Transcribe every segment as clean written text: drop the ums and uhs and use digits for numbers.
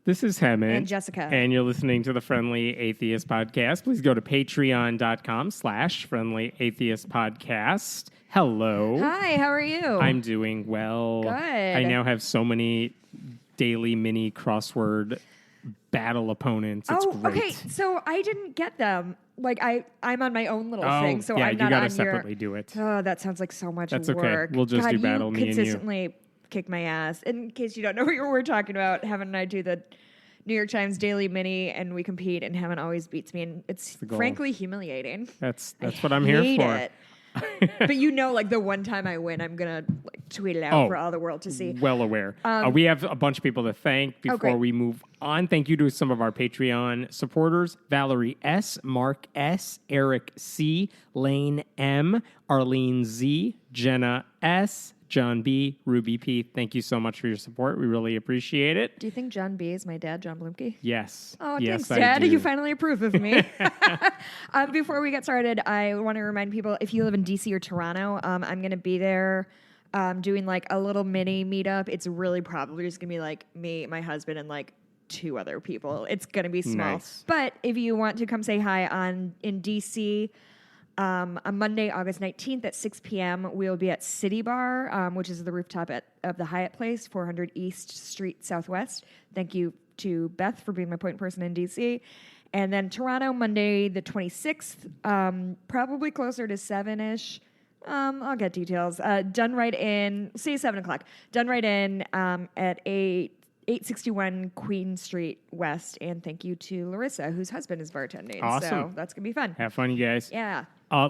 This is Hemant. And Jessica. And you're listening to the Friendly Atheist Podcast. Please go to patreon.com/Friendly Atheist Podcast. Hello. Hi, how are you? I'm doing well. Good. I now have so many daily mini crossword battle opponents. It's great. Okay. So I didn't get them. Like, I'm on my own little thing, so yeah, I'm not you gotta on separately do it. Oh, that sounds like so much That's work. okay. We'll just do battle, me and you. consistently kick my ass. In case you don't know what we're talking about, Hemant and I do the New York Times Daily Mini, and we compete, and Hemant always beats me, and it's frankly humiliating. That's what I'm here for. It. But like the one time I win, I'm gonna tweet it out for all the world to see. Well aware. We have a bunch of people to thank before we move on. Thank you to some of our Patreon supporters: Valerie S, Mark S, Eric C, Lane M, Arlene Z, Jenna S, John B, Ruby P. Thank you so much for your support. We really appreciate it. Do you think John B is my dad, John Blumke? Yes. Oh, yes, thanks, Dad. I do. You finally approve of me. Before we get started, I want to remind people, if you live in D.C. or Toronto, I'm going to be there doing like a little mini meetup. It's really probably just going to be like me, my husband, and like 2 other people. It's going to be small. Nice. But if you want to come say hi in D.C., on Monday, August 19th at 6 p.m., we'll be at City Bar, which is the rooftop of the Hyatt Place, 400 East Street Southwest. Thank you to Beth for being my point person in D.C. And then Toronto, Monday the 26th, probably closer to 7-ish. I'll get details. Done right in, say 7 o'clock. Done right in at 861 Queen Street West. And thank you to Larissa, whose husband is bartending. Awesome. So that's going to be fun. Have fun, you guys. Yeah.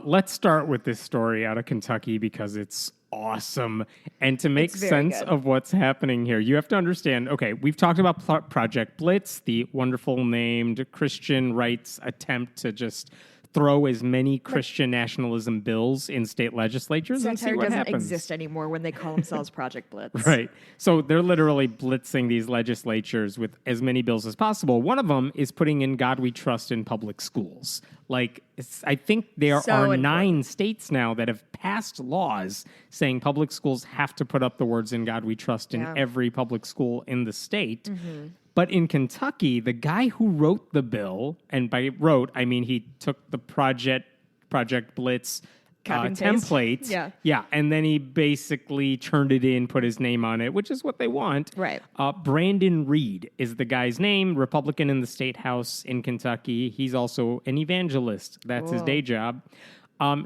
Let's start with this story out of Kentucky because it's awesome. And to make sense of what's happening here, you have to understand, okay, we've talked about Project Blitz, the wonderful named Christian rights attempt to just throw as many Christian nationalism bills in state legislatures and see what doesn't happens. exist anymore when they call themselves Project Blitz. Right. So they're literally blitzing these legislatures with as many bills as possible. One of them is putting in God We Trust in public schools. I think there are 9 states now that have passed laws saying public schools have to put up the words in God We Trust in every public school in the state. Mm-hmm. But in Kentucky, the guy who wrote the bill, and by wrote, I mean he took the Project Blitz template. Yeah, and then he basically turned it in, put his name on it, which is what they want. Right. Brandon Reed is the guy's name, Republican in the State House in Kentucky. He's also an evangelist. That's his day job.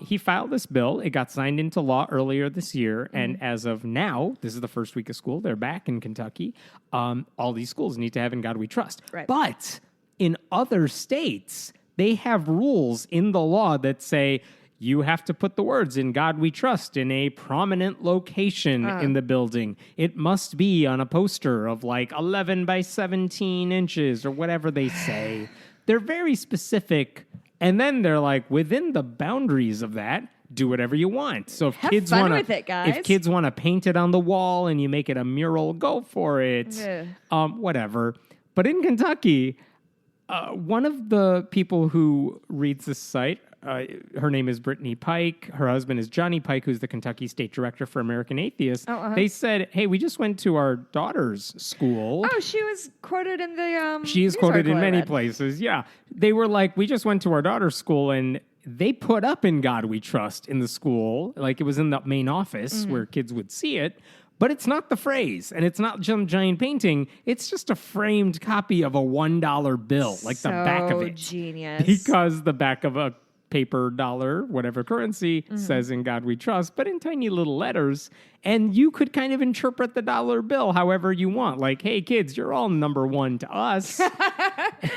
He filed this bill. It got signed into law earlier this year. And as of now, this is the first week of school. They're back in Kentucky. All these schools need to have In God We Trust. Right. But in other states, they have rules in the law that say you have to put the words In God We Trust in a prominent location in the building. It must be on a poster of like 11 by 17 inches or whatever they say. They're very specific. And then they're like, within the boundaries of that, do whatever you want. So if kids want to paint it on the wall and you make it a mural, go for it. Whatever. But in Kentucky, one of the people who reads this site, her name is Brittany Pike. Her husband is Johnny Pike, who's the Kentucky State Director for American Atheists. They said, hey, we just went to our daughter's school. Oh, she was quoted in the She is quoted in many places, yeah. They were like, we just went to our daughter's school, and they put up In God We Trust in the school. Like, it was in the main office where kids would see it. But it's not the phrase, and it's not some giant painting. It's just a framed copy of a $1 bill, like the back of it. Genius. Because the back of a paper dollar, whatever currency, says In God We Trust, but in tiny little letters. And you could kind of interpret the dollar bill however you want. Like, hey, kids, you're all number 1 to us.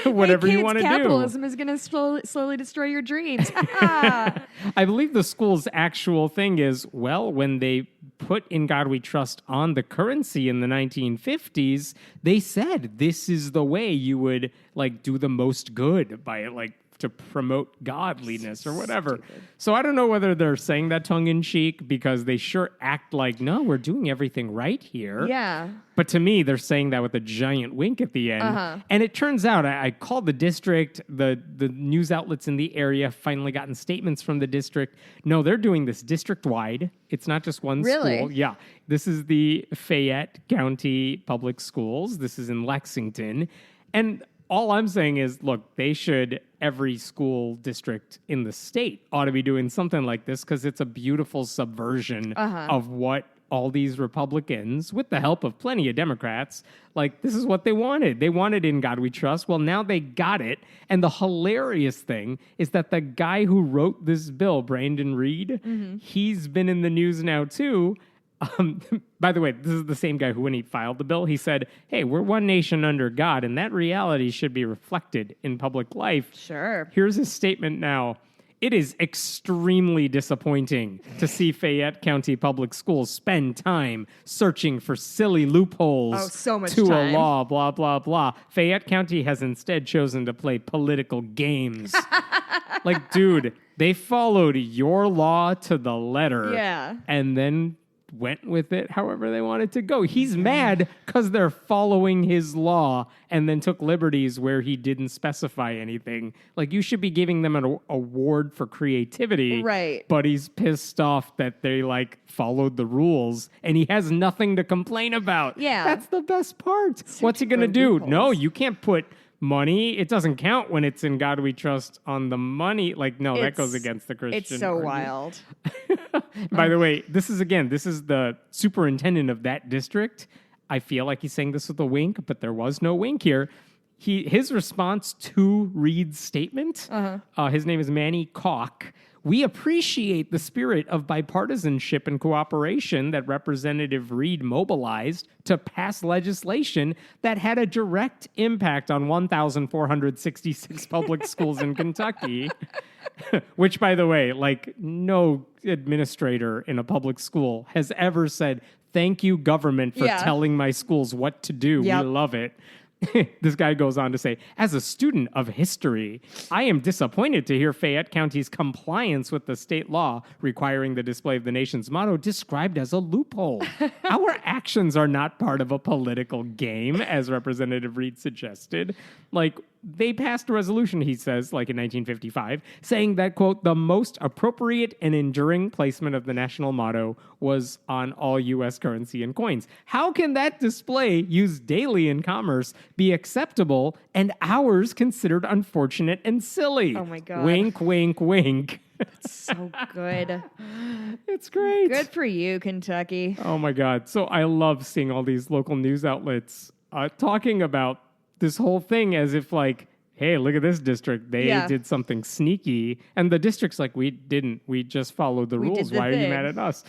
Whatever you want to do. Capitalism is going to slowly destroy your dreams. I believe the school's actual thing is, well, when they put In God We Trust on the currency in the 1950s, they said this is the way you would like do the most good by like to promote godliness or whatever. So I don't know whether they're saying that tongue-in-cheek because they sure act like, no, we're doing everything right here. Yeah. But to me, they're saying that with a giant wink at the end. And it turns out, I called the district, the news outlets in the area finally gotten statements from the district. No, they're doing this district-wide. It's not just one school. Yeah. This is the Fayette County Public Schools. This is in Lexington. And all I'm saying is, look, every school district in the state ought to be doing something like this because it's a beautiful subversion of what all these Republicans, with the help of plenty of Democrats, like, this is what they wanted. They wanted In God We Trust. Well, now they got it. And the hilarious thing is that the guy who wrote this bill, Brandon Reed, he's been in the news now, too. By the way, this is the same guy who, when he filed the bill, he said, hey, we're one nation under God, and that reality should be reflected in public life. Sure. Here's his statement now. It is extremely disappointing to see Fayette County Public Schools spend time searching for silly loopholes to a law, blah, blah, blah. Fayette County has instead chosen to play political games. Like, dude, they followed your law to the letter. Yeah. And then went with it however they wanted to go. He's mad because they're following his law and then took liberties where he didn't specify anything. Like, you should be giving them an award for creativity. Right. But he's pissed off that they, like, followed the rules and he has nothing to complain about. Yeah. That's the best part. What's he going to do? Loopholes. No, you can't put money. It doesn't count when it's In God We Trust on the money. Like, no, that goes against the Christian. It's so wild. By the way, this is the superintendent of that district. I feel like he's saying this with a wink, but there was no wink here. His response to Reed's statement, his name is Manny Koch. We appreciate the spirit of bipartisanship and cooperation that Representative Reed mobilized to pass legislation that had a direct impact on 1,466 public schools in Kentucky. Which, by the way, like, no administrator in a public school has ever said, thank you, government, for telling my schools what to do. Yep. We love it. This guy goes on to say, as a student of history, I am disappointed to hear Fayette County's compliance with the state law requiring the display of the nation's motto described as a loophole. Our actions are not part of a political game, as Representative Reed suggested. Like, they passed a resolution, he says, like in 1955, saying that, quote, the most appropriate and enduring placement of the national motto was on all U.S. currency and coins. How can that display, used daily in commerce, be acceptable and ours considered unfortunate and silly? Oh, my God. Wink, wink, wink. That's so good. It's great. Good for you, Kentucky. Oh, my God. So I love seeing all these local news outlets talking about this whole thing as if, like, hey, look at this district. They did something sneaky. And the district's like, we didn't. We just followed the rules. Why are you mad at us?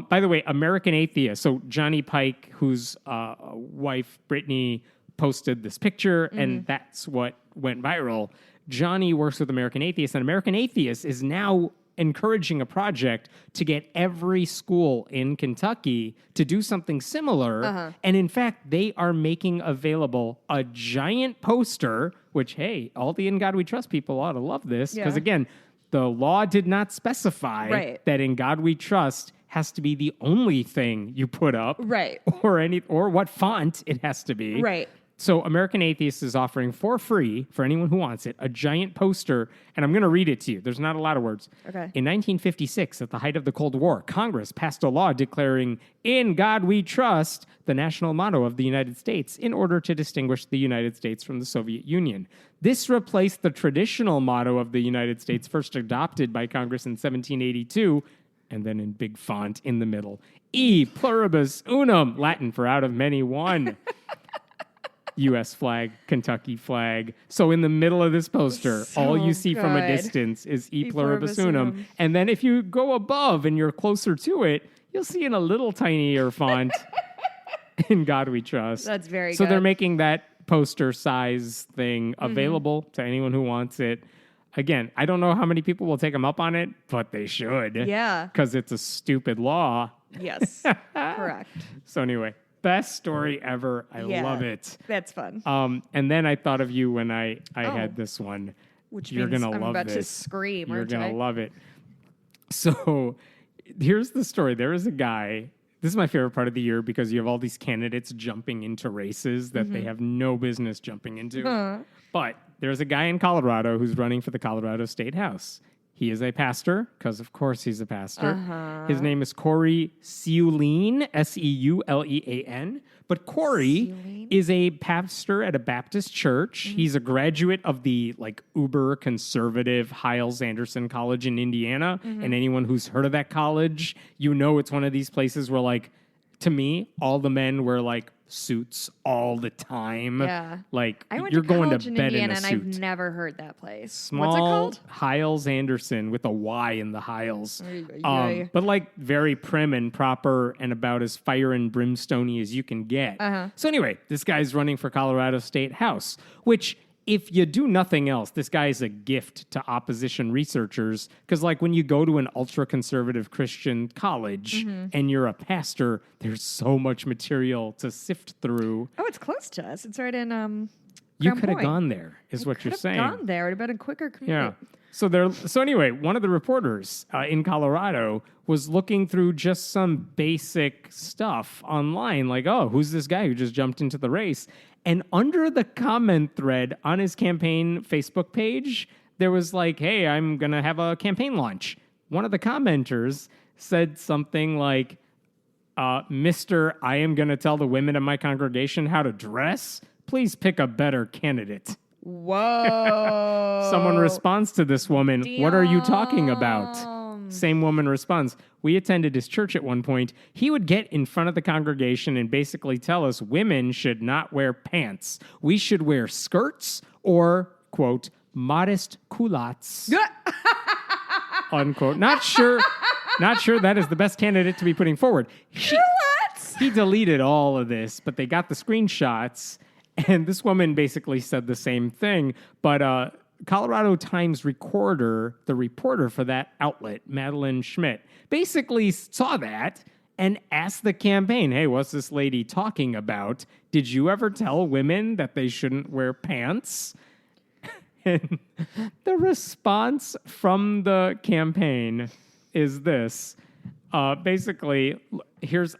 By the way, American Atheist. So Johnny Pike, whose wife, Brittany, posted this picture, and that's what went viral. Johnny works with American Atheist, and American Atheist is now encouraging a project to get every school in Kentucky to do something similar. And in fact, they are making available a giant poster, which, hey, all the In God We Trust people ought to love this. Because again, the law did not specify that In God We Trust has to be the only thing you put up. Right. Or what font it has to be. Right. So American Atheist is offering for free, for anyone who wants it, a giant poster, and I'm going to read it to you. There's not a lot of words. Okay. In 1956, at the height of the Cold War, Congress passed a law declaring, In God We Trust, the national motto of the United States, in order to distinguish the United States from the Soviet Union. This replaced the traditional motto of the United States, first adopted by Congress in 1782, and then in big font in the middle, E pluribus unum, Latin for out of many one. U.S. flag, Kentucky flag. So in the middle of this poster, all you see from a distance is E pluribus unum. And then if you go above and you're closer to it, you'll see in a little tinier font, In God We Trust. That's very good. So they're making that poster size thing available to anyone who wants it. Again, I don't know how many people will take them up on it, but they should. Yeah. Because it's a stupid law. Yes, correct. So anyway, best story ever. I love it. That's fun. And then I thought of you when I had this one. which You're means gonna I'm love about to this. scream. You're aren't going I? to love it. So here's the story. There is a guy. This is my favorite part of the year because you have all these candidates jumping into races that they have no business jumping into. But there's a guy in Colorado who's running for the Colorado State House. He is a pastor, because of course he's a pastor. His name is Corey Seulean, Seulean. But Corey is a pastor at a Baptist church. He's a graduate of the uber conservative Hiles-Anderson College in Indiana. And anyone who's heard of that college, it's one of these places where to me, all the men wear suits all the time. Yeah. I went you're to going college to in bed Indiana in a and suit. I've never heard that place. Small What's it called? Hiles-Anderson with a Y in the Hiles. Ay. But very prim and proper and about as fire and brimstone-y as you can get. So anyway, this guy's running for Colorado State House, which if you do nothing else, this guy is a gift to opposition researchers because when you go to an ultra-conservative Christian college and you're a pastor, there's so much material to sift through. Oh, it's close to us. It's right in You Crown could have Point. gone there, is what you're saying. Gone there. It would have been a quicker commute. Yeah. So anyway, one of the reporters in Colorado was looking through just some basic stuff online, who's this guy who just jumped into the race? And under the comment thread on his campaign Facebook page, there was hey, I'm going to have a campaign launch. One of the commenters said something like, Mister, I am going to tell the women in my congregation how to dress. Please pick a better candidate. Whoa. Someone responds to this woman, what are you talking about? Same woman responds, we attended his church at one point. He would get in front of the congregation and basically tell us women should not wear pants. We should wear skirts or, quote, modest culottes, unquote. Not sure that is the best candidate to be putting forward. He deleted all of this, but they got the screenshots. And this woman basically said the same thing, but Colorado Times Recorder, the reporter for that outlet, Madeline Schmidt, basically saw that and asked the campaign, hey, what's this lady talking about? Did you ever tell women that they shouldn't wear pants? And the response from the campaign is this. Basically,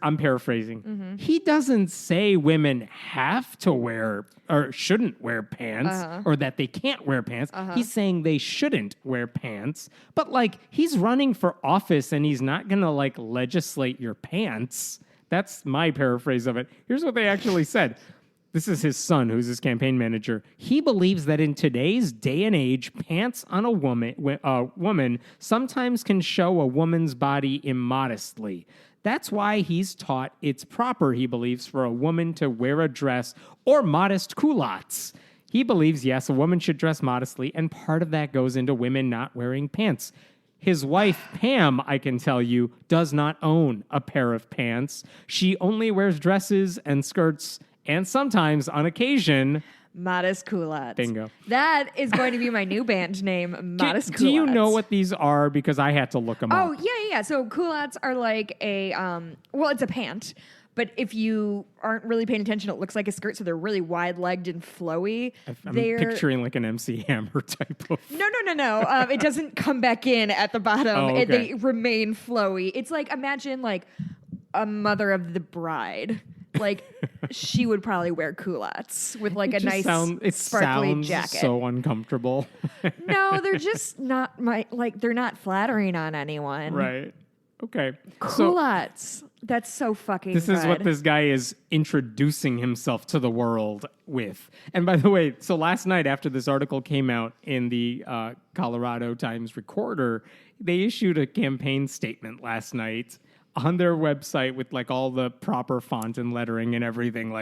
I'm paraphrasing. He doesn't say women have to wear or shouldn't wear pants or that they can't wear pants. He's saying they shouldn't wear pants. But he's running for office and he's not going to legislate your pants. That's my paraphrase of it. Here's what they actually said. This is his son, who's his campaign manager. He believes that in today's day and age, pants on a woman sometimes can show a woman's body immodestly. That's why he's taught it's proper, he believes, for a woman to wear a dress or modest culottes. He believes, yes, a woman should dress modestly, and part of that goes into women not wearing pants. His wife, Pam, I can tell you, does not own a pair of pants. She only wears dresses and skirts and sometimes, on occasion, Modest Culottes. Bingo. That is going to be my new band name, Modest Culottes. Do you know what these are? Because I had to look them up. Oh, yeah. So culottes are it's a pant. But if you aren't really paying attention, it looks like a skirt, so they're really wide-legged and flowy. I'm picturing an MC Hammer type of... No. It doesn't come back in at the bottom. Oh, okay. They remain flowy. It's imagine a mother of the bride. She would probably wear culottes with a nice sparkly jacket. So uncomfortable. No, they're just not they're not flattering on anyone. Right. Okay. Culottes. That's so fucking This is what this guy is introducing himself to the world with. And by the way, so last night after this article came out in the Colorado Times Recorder, they issued a campaign statement last night on their website with all the proper font and lettering and everything,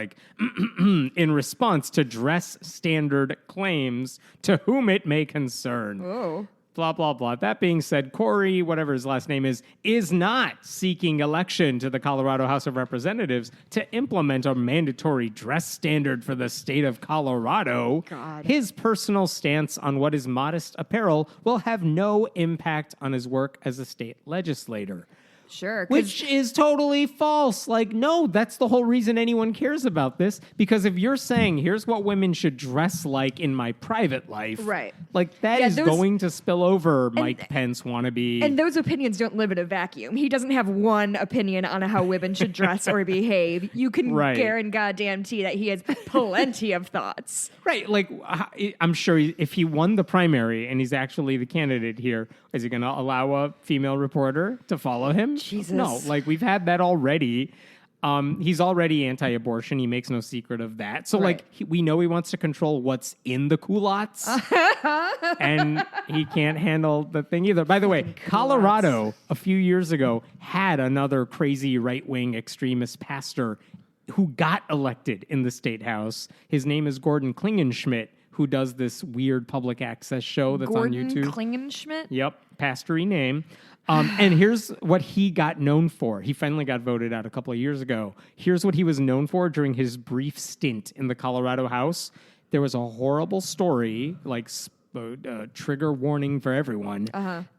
in response to dress standard claims to whom it may concern. Oh. Blah, blah, blah. That being said, Corey, whatever his last name is not seeking election to the Colorado House of Representatives to implement a mandatory dress standard for the state of Colorado. God. His personal stance on what is modest apparel will have no impact on his work as a state legislator. Sure. Which is totally false. Like, no, that's the whole reason anyone cares about this. Because if you're saying, here's what women should dress like in my private life, right? Like, that is going to spill over Mike Pence wannabe. And those opinions don't live in a vacuum. He doesn't have one opinion on how women should dress or behave. You can guarantee that he has plenty of thoughts. Right. Like, I'm sure if he won the primary and he's actually the candidate here, is he going to allow a female reporter to follow him? Jesus. No, like we've had that already. He's already anti-abortion. He makes no secret of that. So, we know he wants to control what's in the culottes, and he can't handle the thing either. By the way, Colorado a few years ago had another crazy right-wing extremist pastor who got elected in the state house. His name is Gordon Klingenschmidt, who does this weird public access show that's on YouTube. Gordon Klingenschmidt? Yep, pastory name. And here's what he got known for. He finally got voted out a couple of years ago. Here's what he was known for during his brief stint in the Colorado House. There was a horrible story, like trigger warning for everyone.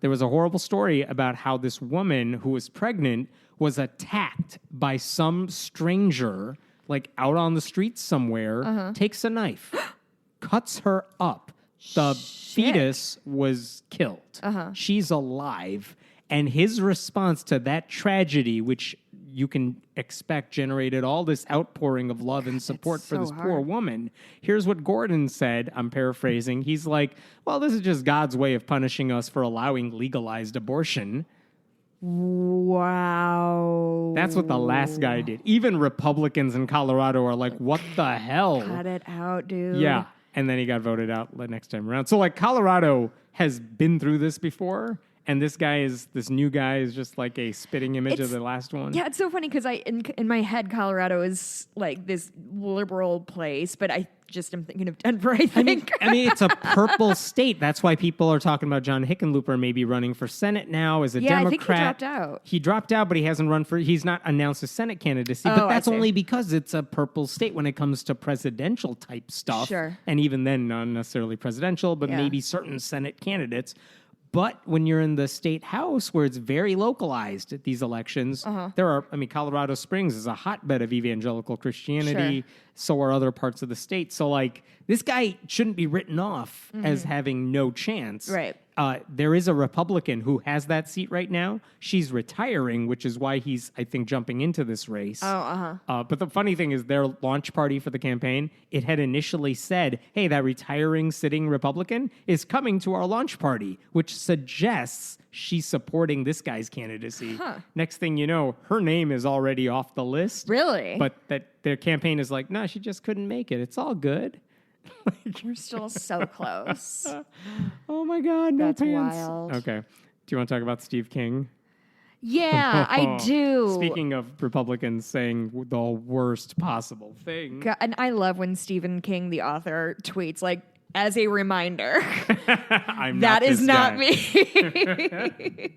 There was a horrible story about how this woman who was pregnant was attacked by some stranger, like out on the street somewhere, takes a knife, cuts her up. The fetus was killed. She's alive. And his response to that tragedy, which you can expect generated all this outpouring of love and support for this poor woman. Here's what Gordon said. I'm paraphrasing. He's like, well, this is just God's way of punishing us for allowing legalized abortion. Wow. That's what the last guy did. Even Republicans in Colorado are like, what the hell? Cut it out, dude. Yeah. And then he got voted out the next time around. So, like, Colorado has been through this before. And this new guy is just like a spitting image of the last one. Yeah, it's so funny because in my head, Colorado is like this liberal place, but I just am thinking of Denver, I think. I mean, it's a purple state. That's why people are talking about John Hickenlooper maybe running for Senate now as a Democrat. I think he dropped out. He dropped out, but he's not announced a Senate candidacy. But that's only because it's a purple state when it comes to presidential type stuff. Sure. And even then, not necessarily presidential, but maybe certain Senate candidates. But when you're in the state house where it's very localized at these elections, Colorado Springs is a hotbed of evangelical Christianity. Sure. So are other parts of the state. So, like, this guy shouldn't be written off as having no chance. Right. There is a Republican who has that seat right now. She's retiring, which is why he's, I think, jumping into this race. But the funny thing is their launch party for the campaign, it had initially said, hey, that retiring sitting Republican is coming to our launch party, which suggests she's supporting this guy's candidacy. Next thing you know, her name is already off the list. Really? But that their campaign is like, no, she just couldn't make it. It's all good. We're still so close. Oh my God, no That's pants. wild. Okay. Do you want to talk about Steve King? Yeah, I do. Speaking of Republicans saying the worst possible thing. God, and I love when Stephen King, the author, tweets like, as a reminder, that is not me.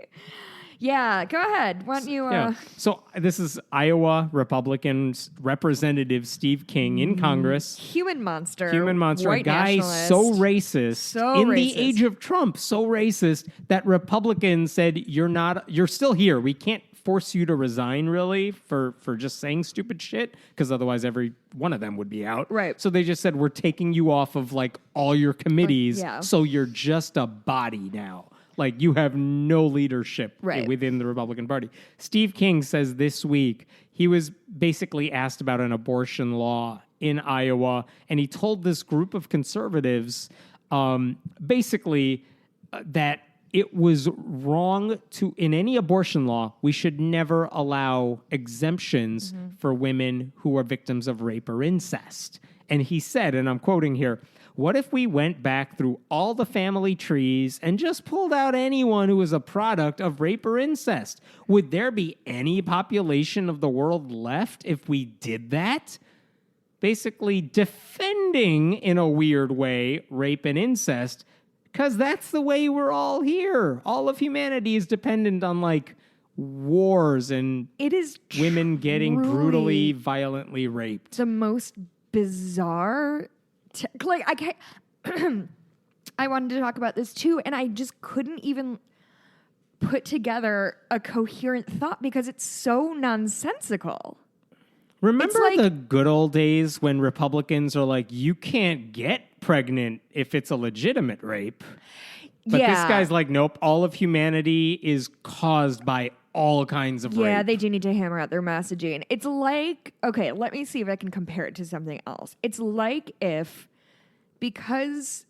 Yeah, go ahead. Why don't you... So this is Iowa Republican Representative Steve King in Congress. Human monster. A guy so racist. The age of Trump, so racist that Republicans said, you're still here. We can't force you to resign, really, for just saying stupid shit, because otherwise every one of them would be out. Right. So they just said, we're taking you off of, like, all your committees, so you're just a body now. Like, you have no leadership within the Republican Party. Steve King says this week he was basically asked about an abortion law in Iowa, and he told this group of conservatives that it was wrong to, in any abortion law, we should never allow exemptions for women who are victims of rape or incest. And he said, and I'm quoting here, what if we went back through all the family trees and just pulled out anyone who was a product of rape or incest? Would there be any population of the world left if we did that? Basically defending, in a weird way, rape and incest, because that's the way we're all here. All of humanity is dependent on, like, wars and women getting brutally, violently raped. The most bizarre... I can't. I wanted to talk about this too, and I just couldn't even put together a coherent thought because it's so nonsensical. Remember the good old days when Republicans are like, you can't get pregnant if it's a legitimate rape? But this guy's like, nope, all of humanity is caused by all kinds of rape. Yeah, they do need to hammer out their messaging. It's like, okay, let me see if I can compare it to something else. It's like if, because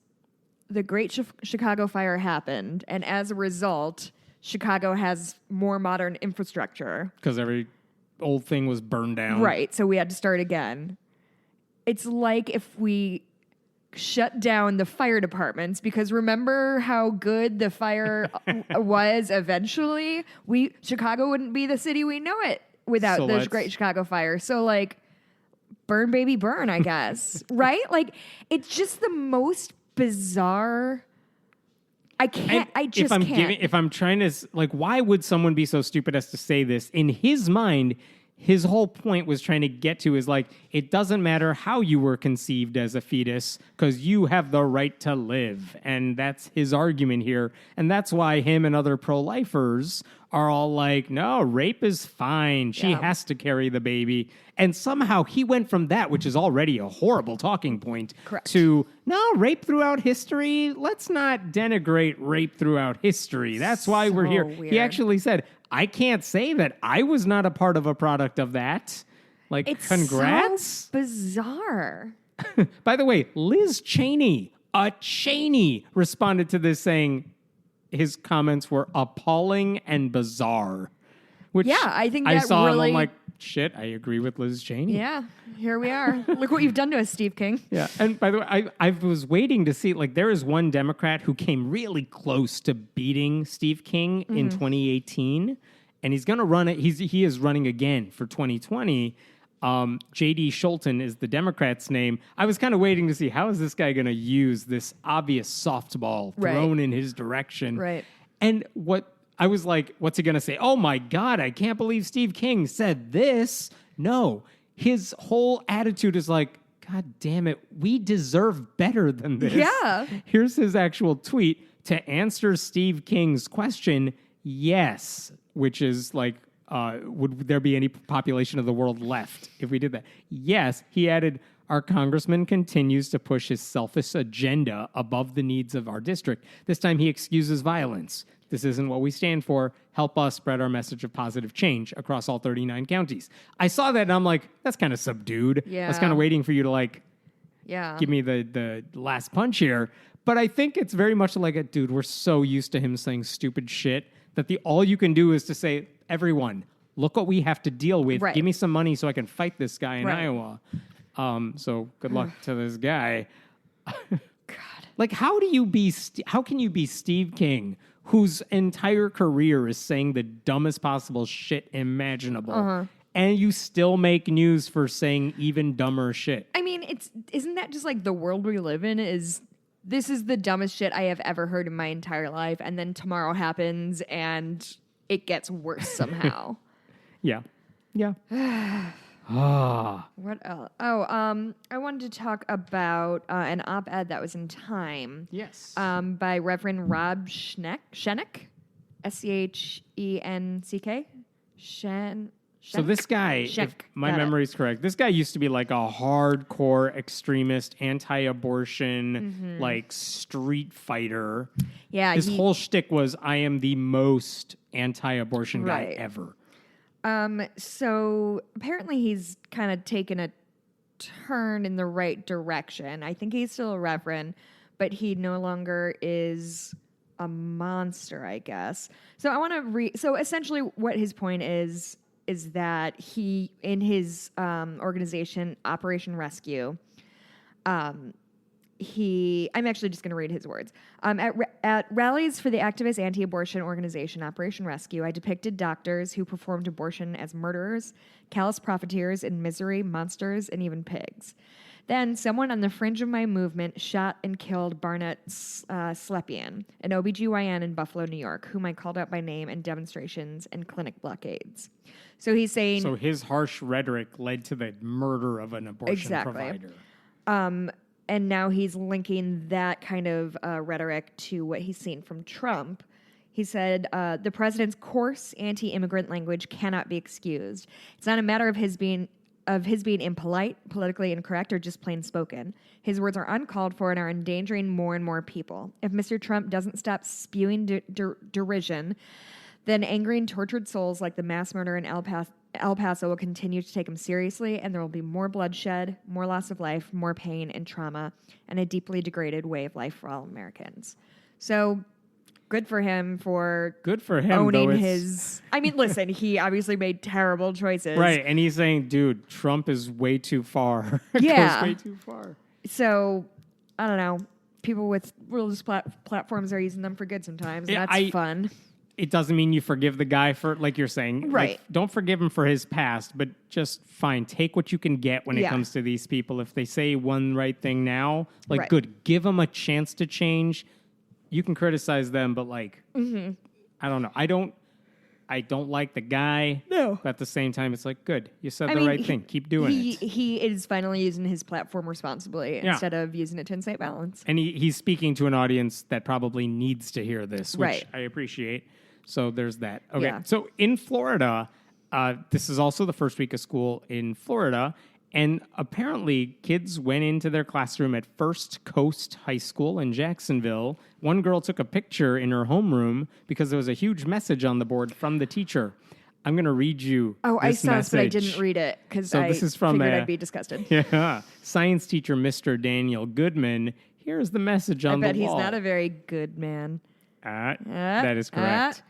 the Great Chicago Fire happened, and as a result, Chicago has more modern infrastructure. Because every old thing was burned down. Right, so we had to start again. It's like if we shut down the fire departments, because remember how good the fire was eventually? Chicago wouldn't be the city we know it without the Great Chicago Fire. So, like, burn, baby, burn, I guess. Right? Like, it's just the most bizarre... If I'm trying to, like, why would someone be so stupid as to say this? In his mind, his whole point was trying to get to is like, it doesn't matter how you were conceived as a fetus because you have the right to live. And that's his argument here. And that's why him and other pro-lifers are all like, no, rape is fine. She has to carry the baby. And somehow he went from that, which is already a horrible talking point, to, no, rape throughout history. Let's not denigrate rape throughout history. That's why we're here. Weird. He actually said, I can't say that I was not a part of a product of that. Like, it's congrats. So bizarre. By the way, Liz Cheney, responded to this saying his comments were appalling and bizarre. Which I think that I saw really... him, I'm like, shit, I agree with Liz Cheney. Yeah, here we are. Look what you've done to us, Steve King. Yeah, and by the way, I was waiting to see, like, there is one Democrat who came really close to beating Steve King in 2018, and he's going to run it. He is running again for 2020. J.D. Scholten is the Democrat's name. I was kind of waiting to see how is this guy going to use this obvious softball thrown in his direction. Right. And I was like, what's he going to say? Oh, my God, I can't believe Steve King said this. No, his whole attitude is like, God damn it, we deserve better than this. Yeah. Here's his actual tweet. To answer Steve King's question, yes, which is like, would there be any population of the world left if we did that? Yes, he added, our congressman continues to push his selfish agenda above the needs of our district. This time he excuses violence. This isn't what we stand for. Help us spread our message of positive change across all 39 counties. I saw that and I'm like, that's kind of subdued. Yeah. I was kind of waiting for you to like, give me the last punch here. But I think it's very much like dude, we're so used to him saying stupid shit that all you can do is to say, everyone, look what we have to deal with. Right. Give me some money so I can fight this guy in Iowa. So good luck to this guy. God. Like, how can you be Steve King, whose entire career is saying the dumbest possible shit imaginable, and you still make news for saying even dumber shit? I mean, isn't that just like the world we live in? This is the dumbest shit I have ever heard in my entire life, and then tomorrow happens and it gets worse somehow. Yeah. What else? Oh, I wanted to talk about an op-ed that was in Time. Yes. By Reverend Rob Schenek, Schenck. So this guy, if my memory is correct, this guy used to be like a hardcore extremist, anti-abortion, like street fighter. Yeah. His whole shtick was, I am the most anti-abortion guy ever. So apparently he's kind of taken a turn in the right direction. I think he's still a reverend, but he no longer is a monster, I guess. So I want to read. So essentially what his point is that he, in his organization, Operation Rescue, I'm actually just going to read his words. At rallies for the activist anti-abortion organization Operation Rescue, I depicted doctors who performed abortion as murderers, callous profiteers in misery, monsters, and even pigs. Then someone on the fringe of my movement shot and killed Barnett Slepian, an OBGYN in Buffalo, New York, whom I called out by name in demonstrations and clinic blockades. So he's saying... So his harsh rhetoric led to the murder of an abortion provider. And now he's linking that kind of rhetoric to what he's seen from Trump. He said, the president's coarse anti-immigrant language cannot be excused. It's not a matter of his being impolite, politically incorrect, or just plain spoken. His words are uncalled for and are endangering more and more people. If Mr. Trump doesn't stop spewing derision, then angry and tortured souls like the mass murder in El Paso will continue to take him seriously, and there will be more bloodshed, more loss of life, more pain and trauma, and a deeply degraded way of life for all Americans. So good for him owning his... I mean, listen, he obviously made terrible choices. Right, and he's saying, dude, Trump is way too far. Yeah. Goes way too far. So, I don't know. People with religious platforms are using them for good sometimes, and that's fun. It doesn't mean you forgive the guy for, like you're saying. Right. Like, don't forgive him for his past, but just fine. Take what you can get when it comes to these people. If they say one right thing now, like, good. Give them a chance to change. You can criticize them, but, like, I don't know. I don't like the guy. No. But at the same time, it's like, good. You said the right thing. Keep doing it. He is finally using his platform responsibly instead of using it to incite violence. And he's speaking to an audience that probably needs to hear this, which I appreciate. So there's that. Okay. Yeah. So in Florida, this is also the first week of school in Florida. And apparently kids went into their classroom at First Coast High School in Jacksonville. One girl took a picture in her homeroom because there was a huge message on the board from the teacher. I'm going to read you this I saw message. this, but I didn't read it because this is from figured I'd be disgusted. Yeah. Science teacher Mr. Daniel Goodman. Here's the message on the wall. I bet he's not a very good man. That is correct.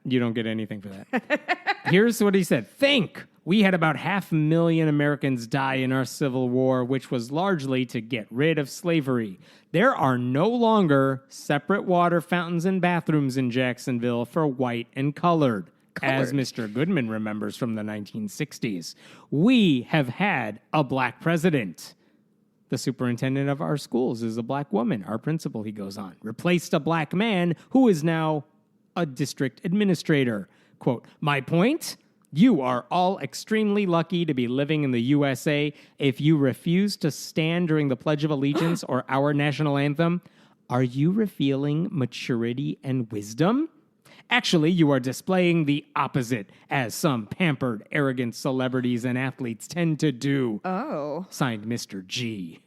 You don't get anything for that. Here's what he said. Think. We had about 500,000 Americans die in our Civil War, which was largely to get rid of slavery. There are no longer separate water fountains and bathrooms in Jacksonville for white and colored. As Mr. Goodman remembers from the 1960s. We have had a black president. The superintendent of our schools is a black woman. Our principal, he goes on, replaced a black man who is now a district administrator. Quote, my point? You are all extremely lucky to be living in the USA. If you refuse to stand during the Pledge of Allegiance or our national anthem, are you revealing maturity and wisdom? Actually, you are displaying the opposite, as some pampered, arrogant celebrities and athletes tend to do. Oh. Signed, Mr. G.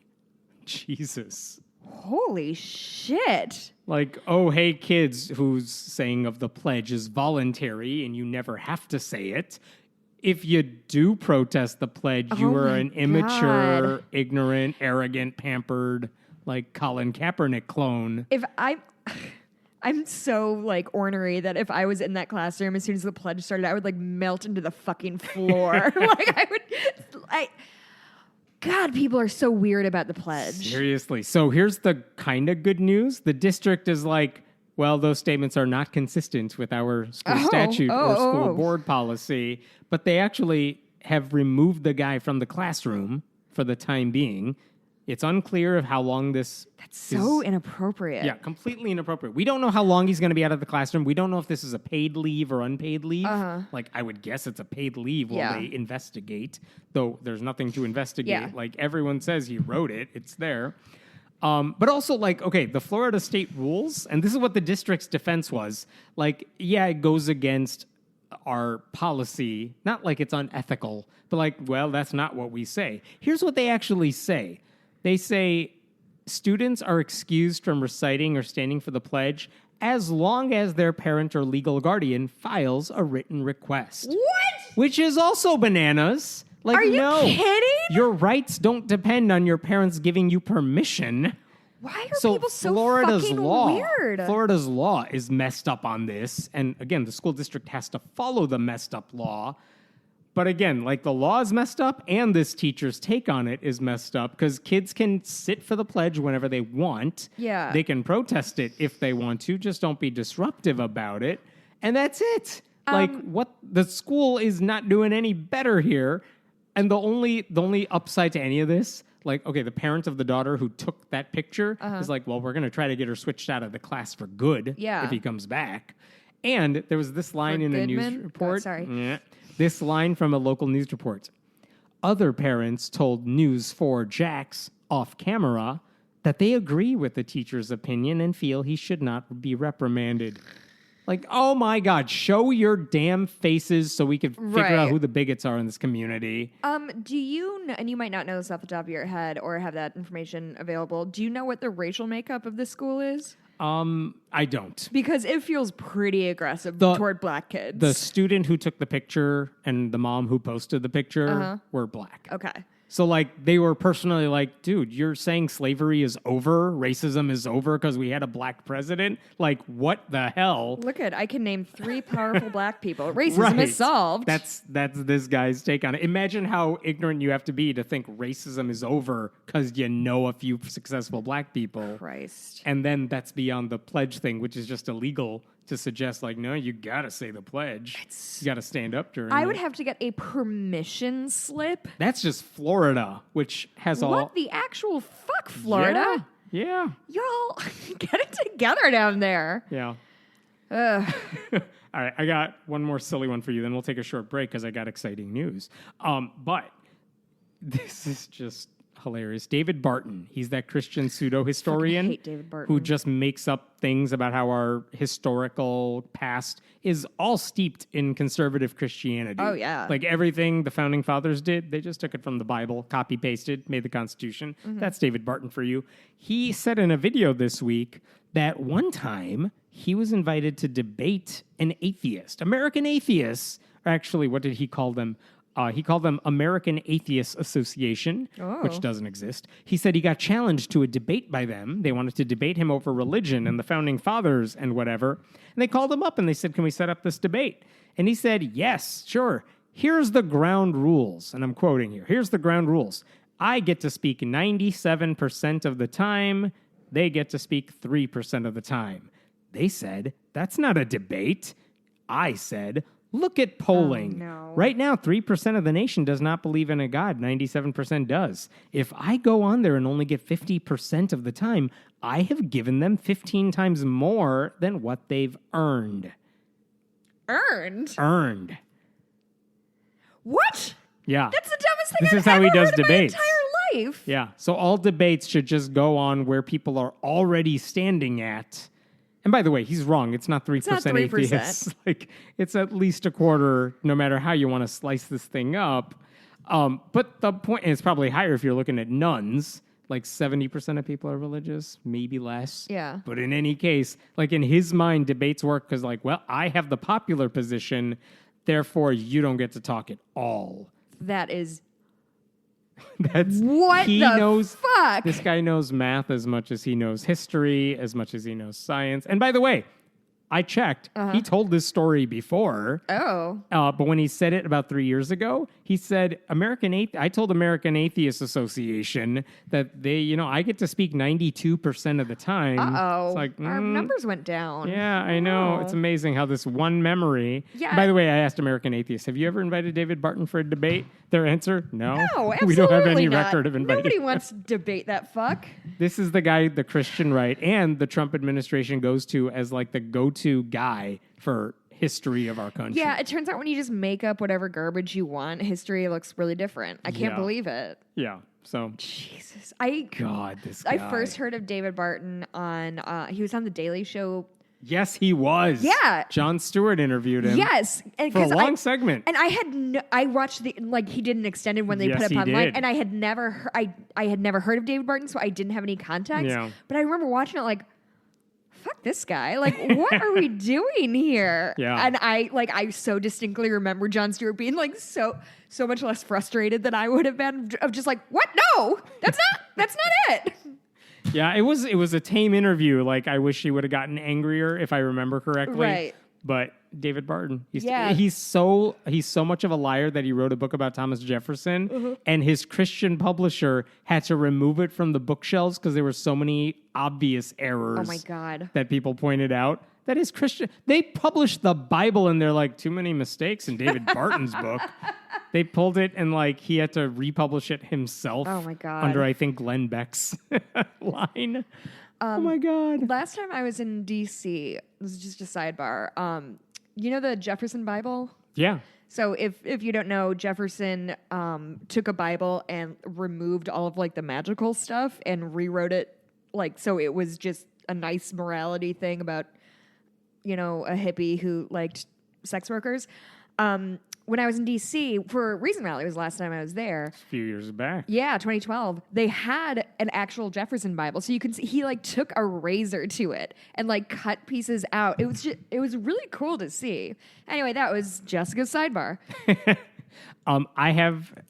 Jesus. Holy shit. Like, oh, hey, kids, whose saying of the pledge is voluntary and you never have to say it. If you do protest the pledge, you are an immature, ignorant, arrogant, pampered, like Colin Kaepernick clone. I'm so like ornery that if I was in that classroom as soon as the pledge started, I would like melt into the fucking floor. God, people are so weird about the pledge. Seriously. So here's the kind of good news. The district is like, well, those statements are not consistent with our school statute or school board policy, but they actually have removed the guy from the classroom for the time being. It's unclear of how long this That's so inappropriate. Yeah, completely inappropriate. We don't know how long he's going to be out of the classroom. We don't know if this is a paid leave or unpaid leave. Like, I would guess it's a paid leave while they investigate, though there's nothing to investigate. Yeah. Like, everyone says he wrote it. It's there. But also, like, okay, the Florida state rules, and this is what the district's defense was. Like, yeah, it goes against our policy. Not like it's unethical, but like, well, that's not what we say. Here's what they actually say. They say students are excused from reciting or standing for the pledge as long as their parent or legal guardian files a written request. What? Which is also bananas. Like, are you kidding? Your rights don't depend on your parents giving you permission. Why are people so fucking weird? Florida's law is messed up on this. And again, the school district has to follow the messed up law. But again, like the law is messed up and this teacher's take on it is messed up because kids can sit for the pledge whenever they want. Yeah. They can protest it if they want to. Just don't be disruptive about it. And that's it. The school is not doing any better here. And the only upside to any of this, like, okay, the parent of the daughter who took that picture is like, well, we're going to try to get her switched out of the class for good if he comes back. And there was this line in a news report. This line from a local news report. Other parents told News 4 Jax off camera that they agree with the teacher's opinion and feel he should not be reprimanded. Like, oh my God, show your damn faces so we can figure out Right. who the bigots are in this community. Do you know, and you might not know this off the top of your head or have that information available, do you know what the racial makeup of this school is? I don't. Because it feels pretty aggressive toward black kids. The student who took the picture and the mom who posted the picture were black. Okay. So, like, they were personally like, dude, you're saying slavery is over, racism is over because we had a black president? Like, what the hell? Look I can name 3 powerful black people. Racism Right. is solved. That's this guy's take on it. Imagine how ignorant you have to be to think racism is over because you know a few successful black people. Christ. And then that's beyond the pledge thing, which is just illegal to suggest, like, no, you gotta say the pledge. You gotta stand up during I would it. have to get a permission slip. That's just Florida, which has all... What the actual fuck, Florida? Yeah. Y'all get it together down there. Yeah. Ugh. All right, I got one more silly one for you, then we'll take a short break because I got exciting news. But this is just hilarious. David Barton, he's that Christian pseudo-historian hate David Barton. who just makes up things about how our historical past is all steeped in conservative Christianity. Oh, yeah. Like everything the founding fathers did, they just took it from the Bible, copy-pasted, made the Constitution. That's David Barton for you. He said in a video this week that one time he was invited to debate an atheist. American atheists, or actually, what did he call them? He called them American Atheist Association, which doesn't exist. He said he got challenged to a debate by them. They wanted to debate him over religion and the founding fathers and whatever. And they called him up and they said, can we set up this debate? And he said, yes, sure. Here's the ground rules. And I'm quoting here. Here's the ground rules. I get to speak 97% of the time. They get to speak 3% of the time. They said, that's not a debate. I said, look at polling. Oh, no. Right now, 3% of the nation does not believe in a God. 97% does. If I go on there and only get 50% of the time, I have given them 15 times more than what they've earned. Earned. What? Yeah. That's the dumbest thing This I've is how ever he does heard in debates. my entire life. Yeah. So all debates should just go on where people are already standing at. And by the way, he's wrong. It's not 3% not 3%. atheists. Like, it's at least a quarter, no matter how you want to slice this thing up. But the point, and it's probably higher if you're looking at nuns. Like 70% of people are religious, maybe less. Yeah. But in any case, like in his mind, debates work because, like, well, I have the popular position, therefore you don't get to talk at all. That is That's what he the knows. fuck? This guy knows math as much as he knows history, as much as he knows science. And by the way, I checked. He told this story before. Oh. But when he said it about 3 years ago, he said, I told American Atheist Association that they, I get to speak 92% of the time. Uh-oh. It's like, Our numbers went down. yeah, I know. Oh. It's amazing how this one memory. Yeah. By the way, I asked American Atheists, have you ever invited David Barton for a debate? Their answer, no. No, absolutely We don't have any not. record of inviting Nobody him. wants to debate that fuck. This is the guy the Christian right and the Trump administration goes to as like the go-to guy for history of our country. Yeah, it turns out when you just make up whatever garbage you want, history looks really different. I can't Yeah. believe it. Yeah. So, Jesus. God, this guy. I first heard of David Barton on, he was on The Daily Show. Yes, he was. Yeah. John Stewart interviewed him. Yes. And For a 'cause long segment. And I I watched he did an extended when they Yes, put he up online, did. and I had never heard of David Barton, so I didn't have any context. Yeah. But I remember watching it like, fuck this guy. Like, what are we doing here? Yeah. And I so distinctly remember John Stewart being like so much less frustrated than I would have been of just like, what? No, that's not it. Yeah, it was a tame interview. Like, I wish he would have gotten angrier if I remember correctly. Right. But David Barton, Yeah. he's so much of a liar that he wrote a book about Thomas Jefferson, and his Christian publisher had to remove it from the bookshelves because there were so many obvious errors. Oh my God. That people pointed out. That is Christian. They published the Bible and they're like, too many mistakes in David Barton's book. They pulled it and like he had to republish it himself. Oh my God. Under I think Glenn Beck's line. Oh my God. Last time I was in DC, this is just a sidebar. You know the Jefferson Bible? Yeah. So if you don't know, Jefferson took a Bible and removed all of like the magical stuff and rewrote it like so it was just a nice morality thing about a hippie who liked sex workers. When I was in D.C. for a Reason Rally, was the last time I was there. A few years back. Yeah, 2012. They had an actual Jefferson Bible, so you can see he like took a razor to it and like cut pieces out. It was really cool to see. Anyway, that was Jessica's sidebar.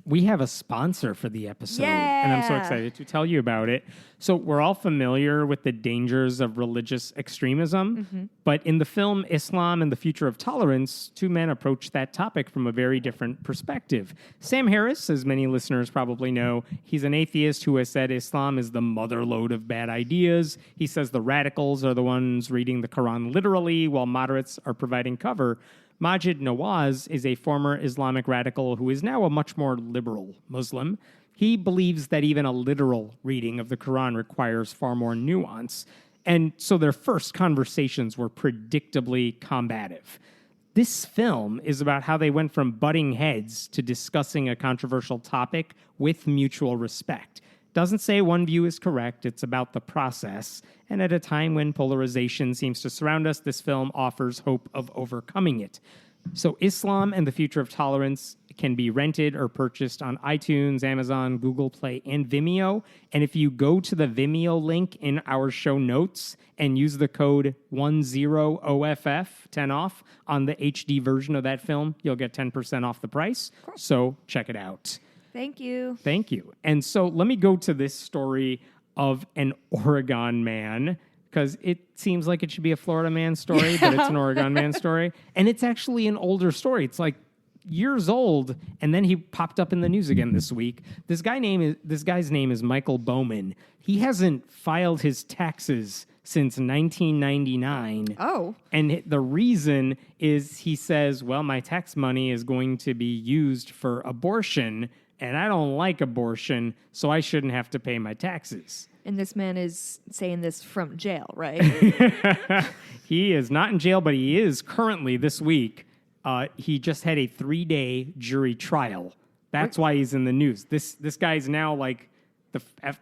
We have a sponsor for the episode, and I'm so excited to tell you about it. So we're all familiar with the dangers of religious extremism, but in the film Islam and the Future of Tolerance, two men approach that topic from a very different perspective. Sam Harris, as many listeners probably know, he's an atheist who has said Islam is the motherlode of bad ideas. He says the radicals are the ones reading the Quran literally, while moderates are providing cover. Majid Nawaz is a former Islamic radical who is now a much more liberal Muslim. He believes that even a literal reading of the Quran requires far more nuance. And so their first conversations were predictably combative. This film is about how they went from butting heads to discussing a controversial topic with mutual respect. Doesn't say one view is correct, it's about the process. And at a time when polarization seems to surround us, this film offers hope of overcoming it. So Islam and the Future of Tolerance can be rented or purchased on iTunes, Amazon, Google Play, and Vimeo. And if you go to the Vimeo link in our show notes and use the code 10OFF, 10 off, on the HD version of that film, you'll get 10% off the price. Cool. So check it out. Thank you. Thank you. And so let me go to this story of an Oregon man, because it seems like it should be a Florida man story, but it's an Oregon man story. And it's actually an older story. It's like years old, and then he popped up in the news again this week. This guy's name is Michael Bowman. He hasn't filed his taxes since 1999. Oh. And the reason is he says, well, my tax money is going to be used for abortion, and I don't like abortion, so I shouldn't have to pay my taxes. And this man is saying this from jail, right? He is not in jail, but he is currently this week. He just had a 3-day jury trial. That's why he's in the news. This guy's now like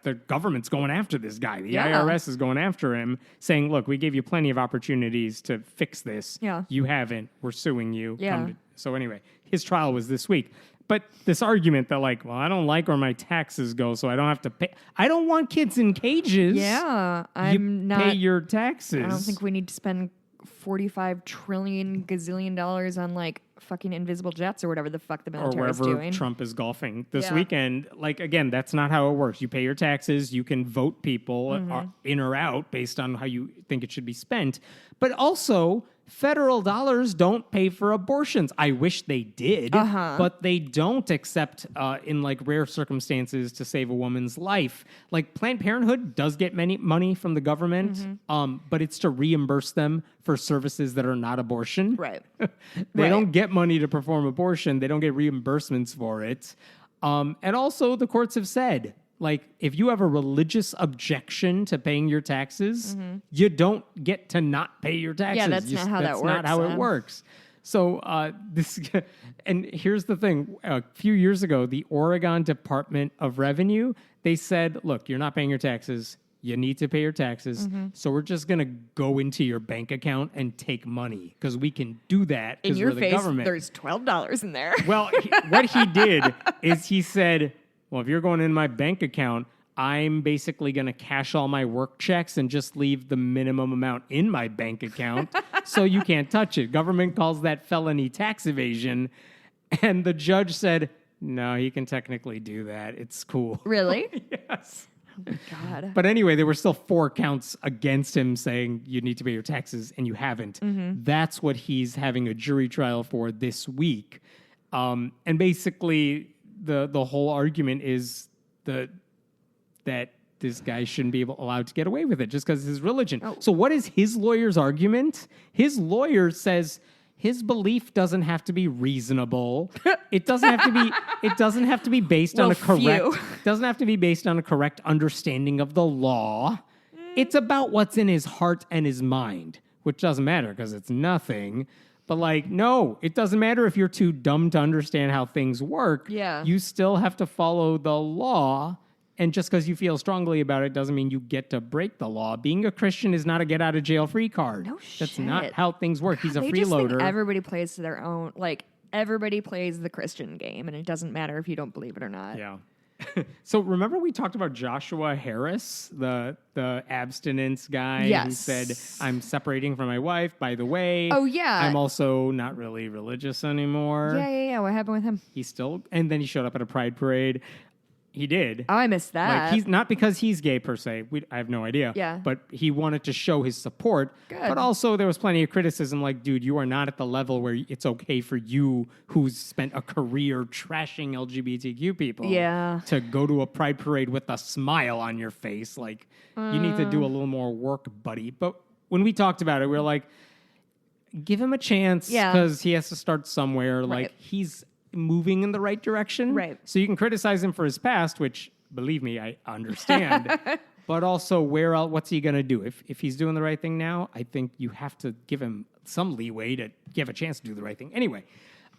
the government's going after this guy. The IRS is going after him, saying, look, we gave you plenty of opportunities to fix this. Yeah. You haven't. We're suing you. Yeah. So anyway, his trial was this week. But this argument that like, well, I don't like where my taxes go, so I don't have to pay. I don't want kids in cages. Yeah. Pay your taxes. I don't think we need to spend $45 trillion gazillion dollars on like fucking invisible jets or whatever the fuck the military is doing. Or wherever Trump is golfing this weekend. Like, again, that's not how it works. You pay your taxes. You can vote people in or out based on how you think it should be spent. But also, federal dollars don't pay for abortions. I wish they did, but they don't, except in like rare circumstances to save a woman's life. Like Planned Parenthood does get money from the government, but it's to reimburse them for services that are not abortion. Right. They don't get money to perform abortion. They don't get reimbursements for it. And also the courts have said, like, if you have a religious objection to paying your taxes, you don't get to not pay your taxes. Yeah, that's not how that works. That's not how it works. So and here's the thing. A few years ago, the Oregon Department of Revenue, they said, look, you're not paying your taxes. You need to pay your taxes. So we're just going to go into your bank account and take money because we can do that because we're the government. There's $12 in there. Well, what he did is he said, well, if you're going in my bank account, I'm basically going to cash all my work checks and just leave the minimum amount in my bank account so you can't touch it. Government calls that felony tax evasion. And the judge said, no, he can technically do that. It's cool. Really? Yes. Oh, my God. But anyway, there were still 4 counts against him saying you need to pay your taxes and you haven't. That's what he's having a jury trial for this week. And basically, the whole argument is that this guy shouldn't be allowed to get away with it just because of his religion. Oh. So what is his lawyer's argument? His lawyer says his belief doesn't have to be reasonable. It doesn't have to be. It doesn't have to be based on a correct. Doesn't have to be based on a correct understanding of the law. It's about what's in his heart and his mind, which doesn't matter because it's nothing. But like, no, it doesn't matter if you're too dumb to understand how things work. Yeah. You still have to follow the law. And just because you feel strongly about it doesn't mean you get to break the law. Being a Christian is not a get-out-of-jail-free card. No That's shit. not how things work. He's a They just think freeloader. everybody plays to their own, like, everybody plays the Christian game, and it doesn't matter if you don't believe it or not. Yeah. So remember we talked about Joshua Harris, the abstinence guy who said, I'm separating from my wife, by the way. Oh, yeah. I'm also not really religious anymore. Yeah. What happened with him? And then he showed up at a pride parade. He did. Oh, I missed that. Like, he's not because he's gay per se. I have no idea. Yeah. But he wanted to show his support. Good. But also there was plenty of criticism like, dude, you are not at the level where it's okay for you who's spent a career trashing LGBTQ people to go to a pride parade with a smile on your face. Like, you need to do a little more work, buddy. But when we talked about it, we were like, give him a chance because he has to start somewhere. Right. Like, he's moving in the right direction. Right. So you can criticize him for his past, which, believe me, I understand. But also, what's he going to do? If he's doing the right thing now, I think you have to give him some leeway to give a chance to do the right thing. Anyway,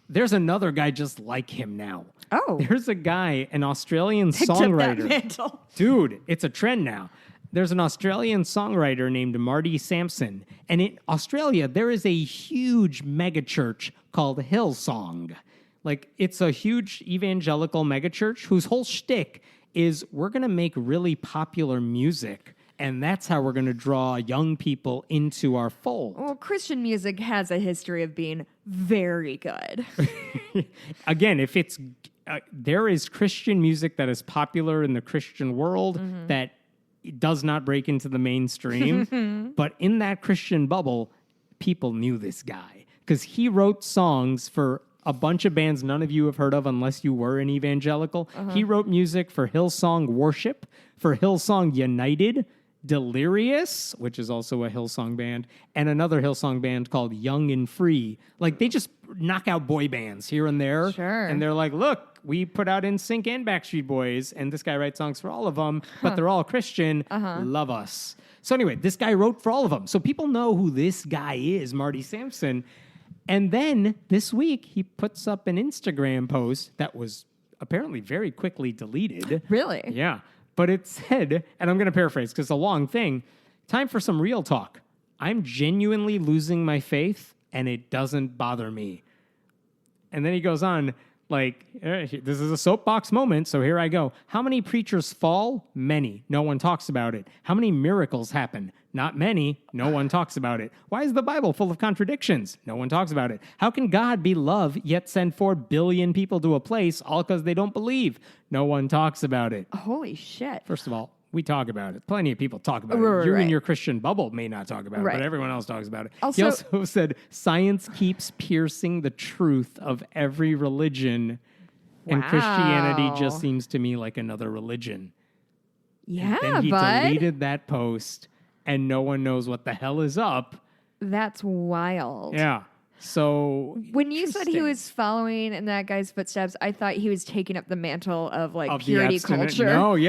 there's another guy just like him now. Oh. There's a guy, an Australian Picked up songwriter. that mantle. Dude, it's a trend now. There's an Australian songwriter named Marty Sampson. And in Australia, there is a huge megachurch called Hillsong. Like, it's a huge evangelical megachurch whose whole shtick is we're going to make really popular music, and that's how we're going to draw young people into our fold. Well, Christian music has a history of being very good. Again, if it's there is Christian music that is popular in the Christian world that does not break into the mainstream, but in that Christian bubble, people knew this guy because he wrote songs for a bunch of bands none of you have heard of unless you were an evangelical. He wrote music for Hillsong Worship, for Hillsong United, Delirious, which is also a Hillsong band, and another Hillsong band called Young and Free. Like, they just knock out boy bands here and there. Sure. And they're like, look, we put out NSYNC and Backstreet Boys, and this guy writes songs for all of them, but they're all Christian. Love us. So anyway, this guy wrote for all of them. So people know who this guy is, Marty Sampson. And then this week, he puts up an Instagram post that was apparently very quickly deleted. Really? Yeah. But it said, and I'm going to paraphrase because it's a long thing, time for some real talk. I'm genuinely losing my faith, and it doesn't bother me. And then he goes on, like, this is a soapbox moment, so here I go. How many preachers fall? Many. No one talks about it. How many miracles happen? Not many. No one talks about it. Why is the Bible full of contradictions? No one talks about it. How can God be love yet send 4 billion people to a place all because they don't believe? No one talks about it. Holy shit. First of all, we talk about it. Plenty of people talk about it. Right, You right. in your Christian bubble may not talk about it, but everyone else talks about it. Also, he also said, science keeps piercing the truth of every religion, and Christianity just seems to me like another religion. Yeah, and then he bud. deleted that post, and no one knows what the hell is up. That's wild. Yeah. So When you said he interesting. was following in that guy's footsteps, I thought he was taking up the mantle of like Of the purity abstinent- culture.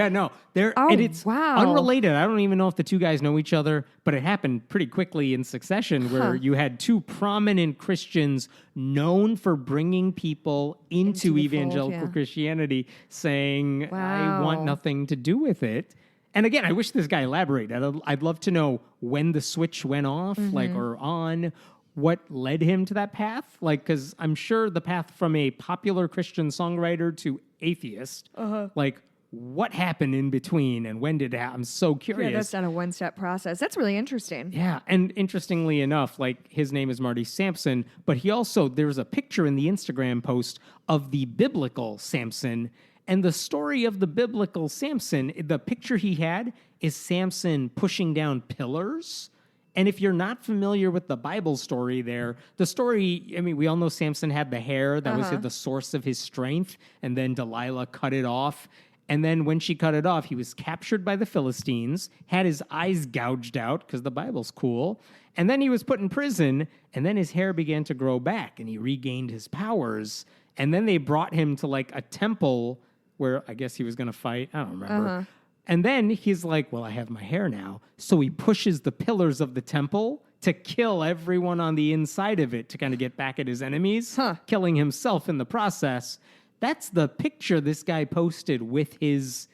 No. And it's wow. unrelated. I don't even know if the two guys know each other, but it happened pretty quickly in succession where you had two prominent Christians known for bringing people into the fold, evangelical yeah. Christianity saying, I Wow. want nothing to do with it. And again, I wish this guy elaborated. I'd love to know when the switch went off, like, or on. What led him to that path? Like, because I'm sure the path from a popular Christian songwriter to atheist, like, what happened in between and when did it happen? I'm so curious. Yeah, that's not a one-step process. That's really interesting. Yeah, and interestingly enough, like, his name is Marty Sampson, but there's a picture in the Instagram post of the biblical Samson, and the story of the biblical Samson, the picture he had is Samson pushing down pillars. And if you're not familiar with the Bible story there, the story, I mean, we all know Samson had the hair that was the source of his strength, and then Delilah cut it off. And then when she cut it off, he was captured by the Philistines, had his eyes gouged out, because the Bible's cool, and then he was put in prison, and then his hair began to grow back, and he regained his powers. And then they brought him to, like, a temple where I guess he was going to fight. I don't remember. And then he's like, well, I have my hair now. So he pushes the pillars of the temple to kill everyone on the inside of it to kind of get back at his enemies, killing himself in the process. That's the picture this guy posted with his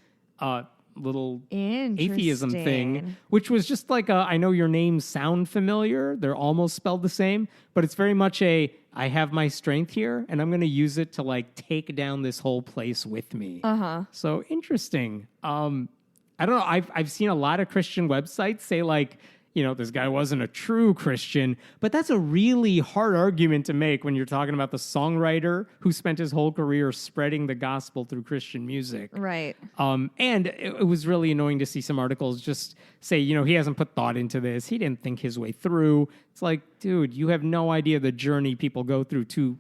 little atheism thing, Interesting. which was just like I know your names sound familiar. They're almost spelled the same, but it's very much I have my strength here, and I'm going to use it to like take down this whole place with me. So interesting. I don't know. I've seen a lot of Christian websites say like, this guy wasn't a true Christian, but that's a really hard argument to make when you're talking about the songwriter who spent his whole career spreading the gospel through Christian music. Right. And it was really annoying to see some articles just say, he hasn't put thought into this. He didn't think his way through. It's like, dude, you have no idea the journey people go through to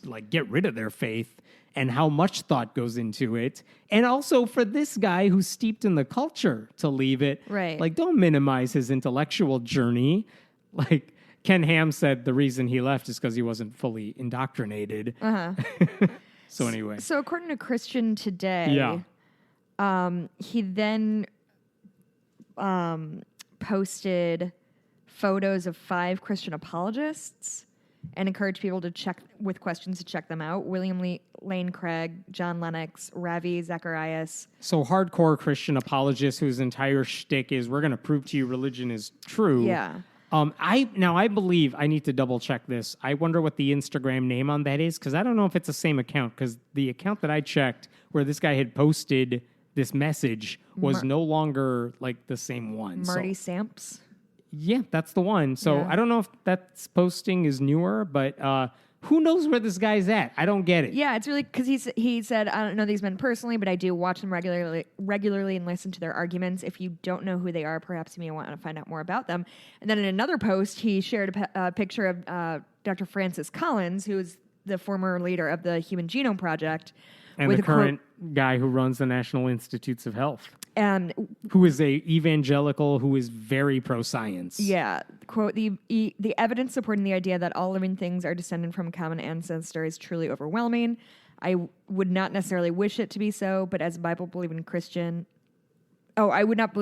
like get rid of their faith and how much thought goes into it. And also for this guy who's steeped in the culture to leave it. Right. Like, don't minimize his intellectual journey. Like Ken Ham said, the reason he left is because he wasn't fully indoctrinated. So anyway. So according to Christian Today, he then posted photos of 5 Christian apologists and encouraged people to check with questions to check them out. William Lane Craig, John Lennox, Ravi Zacharias. So hardcore Christian apologists whose entire shtick is we're going to prove to you religion is true. Yeah. I believe I need to double check this. I wonder what the Instagram name on that is because I don't know if it's the same account because the account that I checked where this guy had posted this message was no longer like the same one. Marty Samps. Yeah, that's the one. So Yeah. I don't know if that posting is newer, but who knows where this guy's at? I don't get it. Yeah, it's really because he said, I don't know these men personally, but I do watch them regularly and listen to their arguments. If you don't know who they are, perhaps you may want to find out more about them. And then in another post, he shared a picture of Dr. Francis Collins, who is the former leader of the Human Genome Project. And with the current guy who runs the National Institutes of Health. Who is a evangelical who is very pro-science. Yeah. Quote, the evidence supporting the idea that all living things are descended from a common ancestor is truly overwhelming. I would not necessarily wish it to be so, but as a Bible-believing Christian... I would not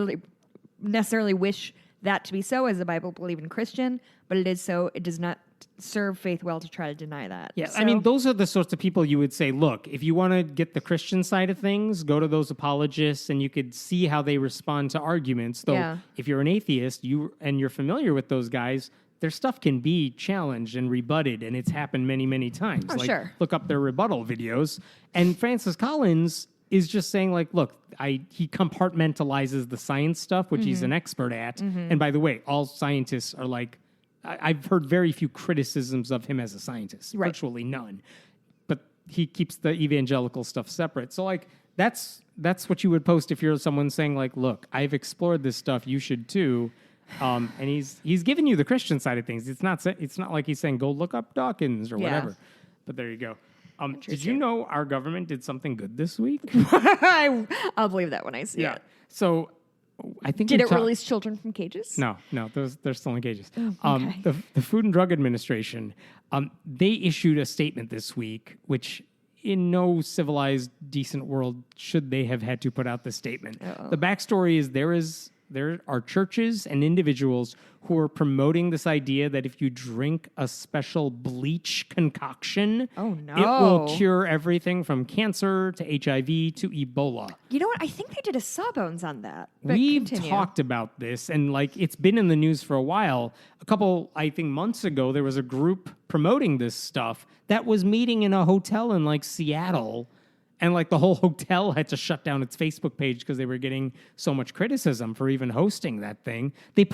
necessarily wish that to be so as a Bible-believing Christian, but it is so. It does not serve faith well to try to deny that. Yeah, so, I mean, those are the sorts of people you would say, look, if you want to get the Christian side of things, go to those apologists and you could see how they respond to arguments. Though if you're an atheist and you're familiar with those guys, their stuff can be challenged and rebutted, and it's happened many, many times. Oh, sure. Look up their rebuttal videos. And Francis Collins is just saying, like, look, he compartmentalizes the science stuff, which he's an expert at. And by the way, all scientists are like, I've heard very few criticisms of him as a scientist, virtually none. But he keeps the evangelical stuff separate. So, like, that's what you would post if you're someone saying, like, look, I've explored this stuff, you should too. And he's giving you the Christian side of things. It's not like he's saying go look up Dawkins or whatever. But there you go. Did you know our government did something good this week? I'll believe that when I see it. So I think did it release children from cages? No, they're still in cages. Okay. The Food and Drug Administration, they issued a statement this week, which in no civilized, decent world should they have had to put out this statement. The backstory is there are churches and individuals who are promoting this idea that if you drink a special bleach concoction, it will cure everything from cancer to HIV to Ebola. You know what? I think they did a Sawbones on that. We've talked about this, and like it's been in the news for a while. A couple, I think, months ago, there was a group promoting this stuff that was meeting in a hotel in like Seattle. And like the whole hotel had to shut down its Facebook page because they were getting so much criticism for even hosting that thing. The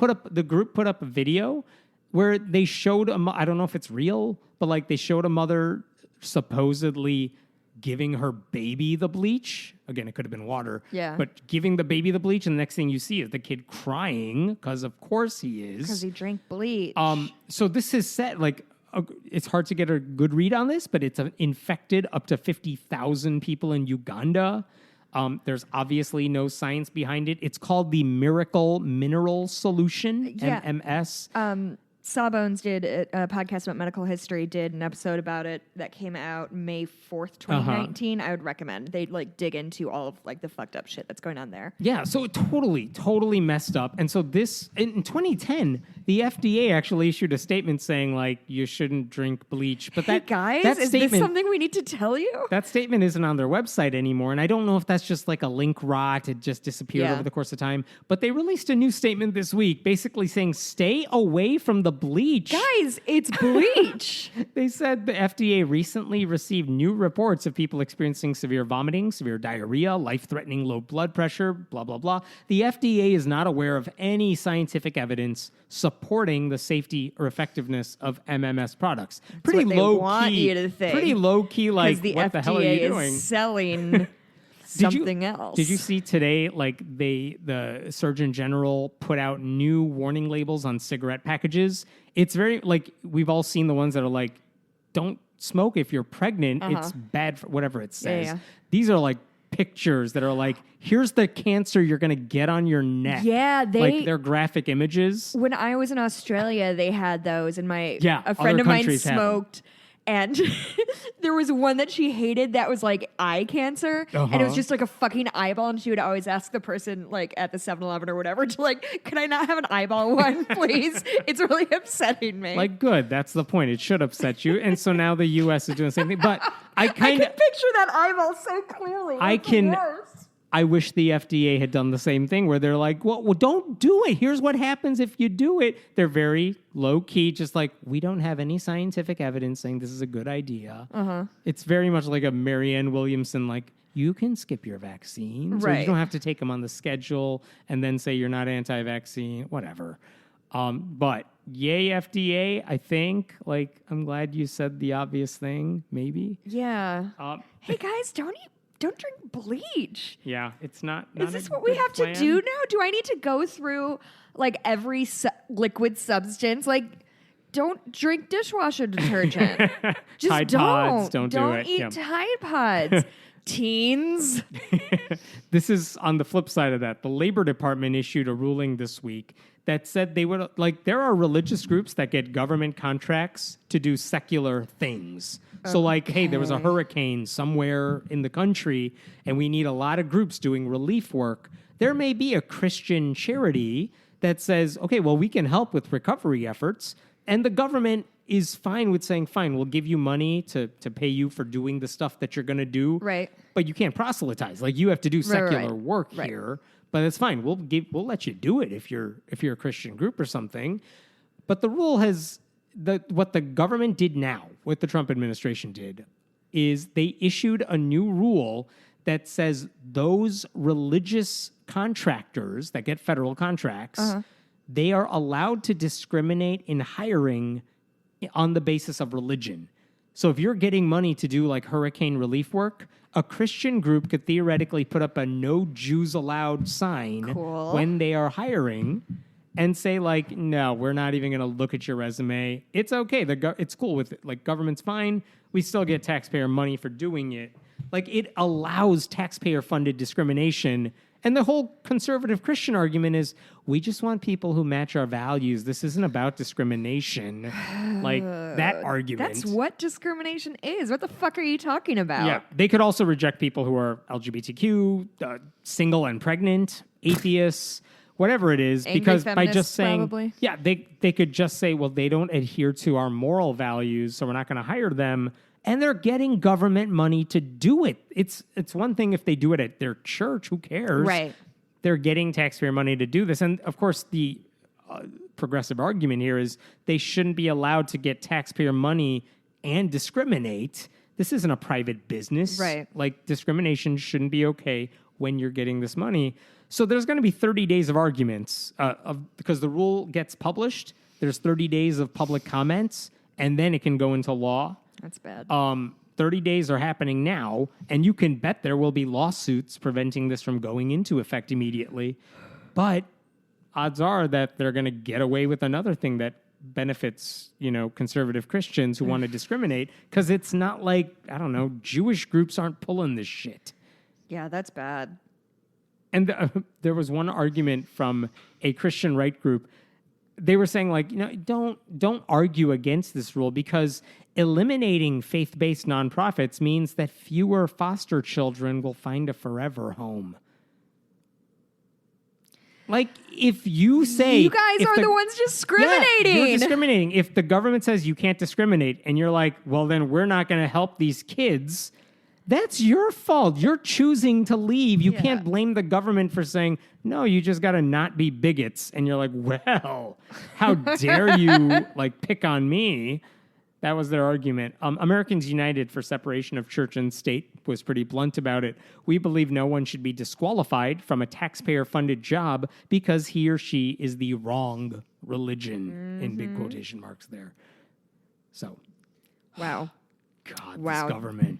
group put up a video where they showed I don't know if it's real, but like they showed a mother supposedly giving her baby the bleach. Again, it could have been water. Yeah. But giving the baby the bleach, and the next thing you see is the kid crying because of course he is. Because he drank bleach. So this is set like. It's hard to get a good read on this, but it's infected up to 50,000 people in Uganda. There's obviously no science behind it. It's called the Miracle Mineral Solution, MMS. Sawbones did a podcast about medical history, did an episode about it that came out May 4th, 2019. I would recommend. They like dig into all of like the fucked up shit that's going on there. Yeah, so totally messed up. And so this, in 2010, The FDA actually issued a statement saying, like, you shouldn't drink bleach. But Hey guys, is this something we need to tell you? That statement isn't on their website anymore, and I don't know if that's just like a link rot. It just disappeared over the course of time. But they released a new statement this week basically saying, stay away from the bleach. Guys, it's bleach. They said the FDA recently received new reports of people experiencing severe vomiting, severe diarrhea, life-threatening low blood pressure, blah, blah, blah. The FDA is not aware of any scientific evidence supporting the safety or effectiveness of MMS products. Pretty low key. Pretty low key, like, what the hell are you doing? Is selling something else. Did you see today, like, the Surgeon General put out new warning labels on cigarette packages? It's very, like, we've all seen the ones that are like, don't smoke if you're pregnant. It's bad for whatever it says. Yeah. These are like pictures that are like, here's the cancer you're going to get on your neck. Yeah, like they're graphic images. When I was in Australia, they had those, and a friend other of mine countries have them. smoked. And there was one that she hated that was like eye cancer. And it was just like a fucking eyeball. And she would always ask the person like at the 7-Eleven or whatever to like, can I not have an eyeball one, please? It's really upsetting me. Like, good. That's the point. It should upset you. And so now the U.S. is doing the same thing. But I can picture that eyeball so clearly. I wish the FDA had done the same thing where they're like, well, don't do it. Here's what happens if you do it. They're very low key, just like, we don't have any scientific evidence saying this is a good idea. It's very much like a Marianne Williamson, like, you can skip your vaccine. So you don't have to take them on the schedule and then say you're not anti-vaccine, whatever. But yay, FDA, I think. Like, I'm glad you said the obvious thing, maybe. Yeah. Hey, guys, don't drink bleach. Yeah, it's not Is this what we have to do now? Do I need to go through like every liquid substance? Like, don't drink dishwasher detergent. Just Tide Pods, don't do it. Eat Tide Pods. Teens. This is on the flip side of that. The Labor Department issued a ruling this week that said they would, like, there are religious groups that get government contracts to do secular things. So, like, hey, there was a hurricane somewhere in the country, and we need a lot of groups doing relief work. There may be a Christian charity that says, okay, well, we can help with recovery efforts, and the government is fine with saying, fine, we'll give you money to pay you for doing the stuff that you're going to do. Right. But you can't proselytize. Like, you have to do secular work here. But it's fine. We'll let you do it if you're a Christian group or something. But the rule has what the government did now, what the Trump administration did, is they issued a new rule that says those religious contractors that get federal contracts, they are allowed to discriminate in hiring on the basis of religion. So if you're getting money to do like hurricane relief work, a Christian group could theoretically put up a no Jews allowed sign when they are hiring and say like, no, we're not even going to look at your resume. It's okay. It's cool with it. Like, government's fine. We still get taxpayer money for doing it. Like, it allows taxpayer funded discrimination. And the whole conservative Christian argument is, we just want people who match our values. This isn't about discrimination. Like, that argument. That's what discrimination is. What the fuck are you talking about? Yeah. They could also reject people who are LGBTQ, single and pregnant, atheists, whatever it is. Angry because by just saying, probably. Yeah, they could just say, well, they don't adhere to our moral values, so we're not going to hire them. And they're getting government money to do it. It's one thing if they do it at their church. Who cares? Right. They're getting taxpayer money to do this. And, of course, the progressive argument here is they shouldn't be allowed to get taxpayer money and discriminate. This isn't a private business. Right. Like, discrimination shouldn't be okay when you're getting this money. So there's going to be 30 days of arguments because the rule gets published. There's 30 days of public comments, and then it can go into law. That's bad. 30 days are happening now, and you can bet there will be lawsuits preventing this from going into effect immediately. But odds are that they're going to get away with another thing that benefits, conservative Christians who want to discriminate, because it's not like, I don't know, Jewish groups aren't pulling this shit. Yeah, that's bad. And there was one argument from a Christian right group. They were saying, like, don't argue against this rule because eliminating faith-based nonprofits means that fewer foster children will find a forever home. Like, if you say... You guys are the ones discriminating. Yeah, you're discriminating. If the government says you can't discriminate, and you're like, well, then we're not going to help these kids, that's your fault. You're choosing to leave. You can't blame the government for saying, no, you just got to not be bigots. And you're like, well, how dare you, like, pick on me? That was their argument. Americans United for Separation of Church and State was pretty blunt about it. We believe no one should be disqualified from a taxpayer-funded job because he or she is the wrong religion, in big quotation marks there. So. Wow. God, this government.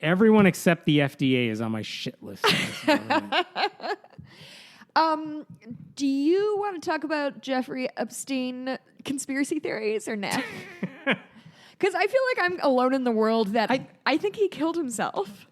Everyone except the FDA is on my shit list. Do you want to talk about Jeffrey Epstein conspiracy theories or nah? Because I feel like I'm alone in the world that I think he killed himself.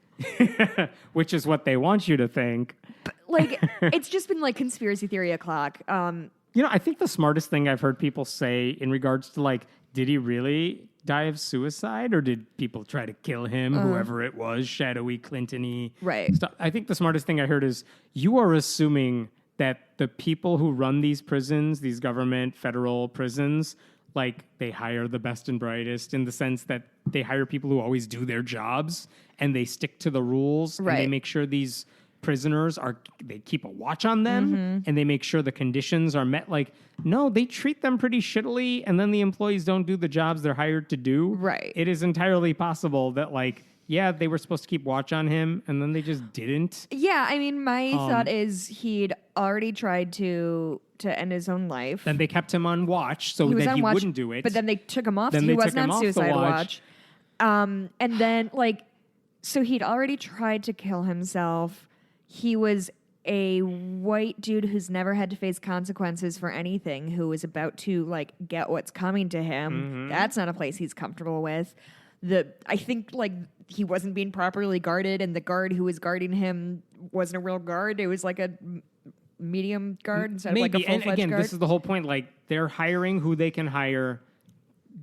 Which is what they want you to think. But, like, it's just been like conspiracy theory o'clock. I think the smartest thing I've heard people say in regards to, like, did he really die of suicide or did people try to kill him, whoever it was, shadowy, Clinton-y stuff? I think the smartest thing I heard is you are assuming that the people who run these prisons, these government federal prisons, like, they hire the best and brightest in the sense that they hire people who always do their jobs and they stick to the rules and they make sure these prisoners they keep a watch on them and they make sure the conditions are met. Like, no, they treat them pretty shittily and then the employees don't do the jobs they're hired to do. Right. It is entirely possible that, like, yeah, they were supposed to keep watch on him and then they just didn't. Yeah, I mean, my thought is he'd already tried to end his own life. Then they kept him on watch so that he wouldn't do it. But then they took him off, so he wasn't on suicide watch. And then, like, so he'd already tried to kill himself. He was a white dude who's never had to face consequences for anything, who was about to, like, get what's coming to him. That's not a place he's comfortable with. I think, like, he wasn't being properly guarded, and the guard who was guarding him wasn't a real guard. It was like a medium guard instead of like a full-fledged guard. And again, this is the whole point. Like, they're hiring who they can hire.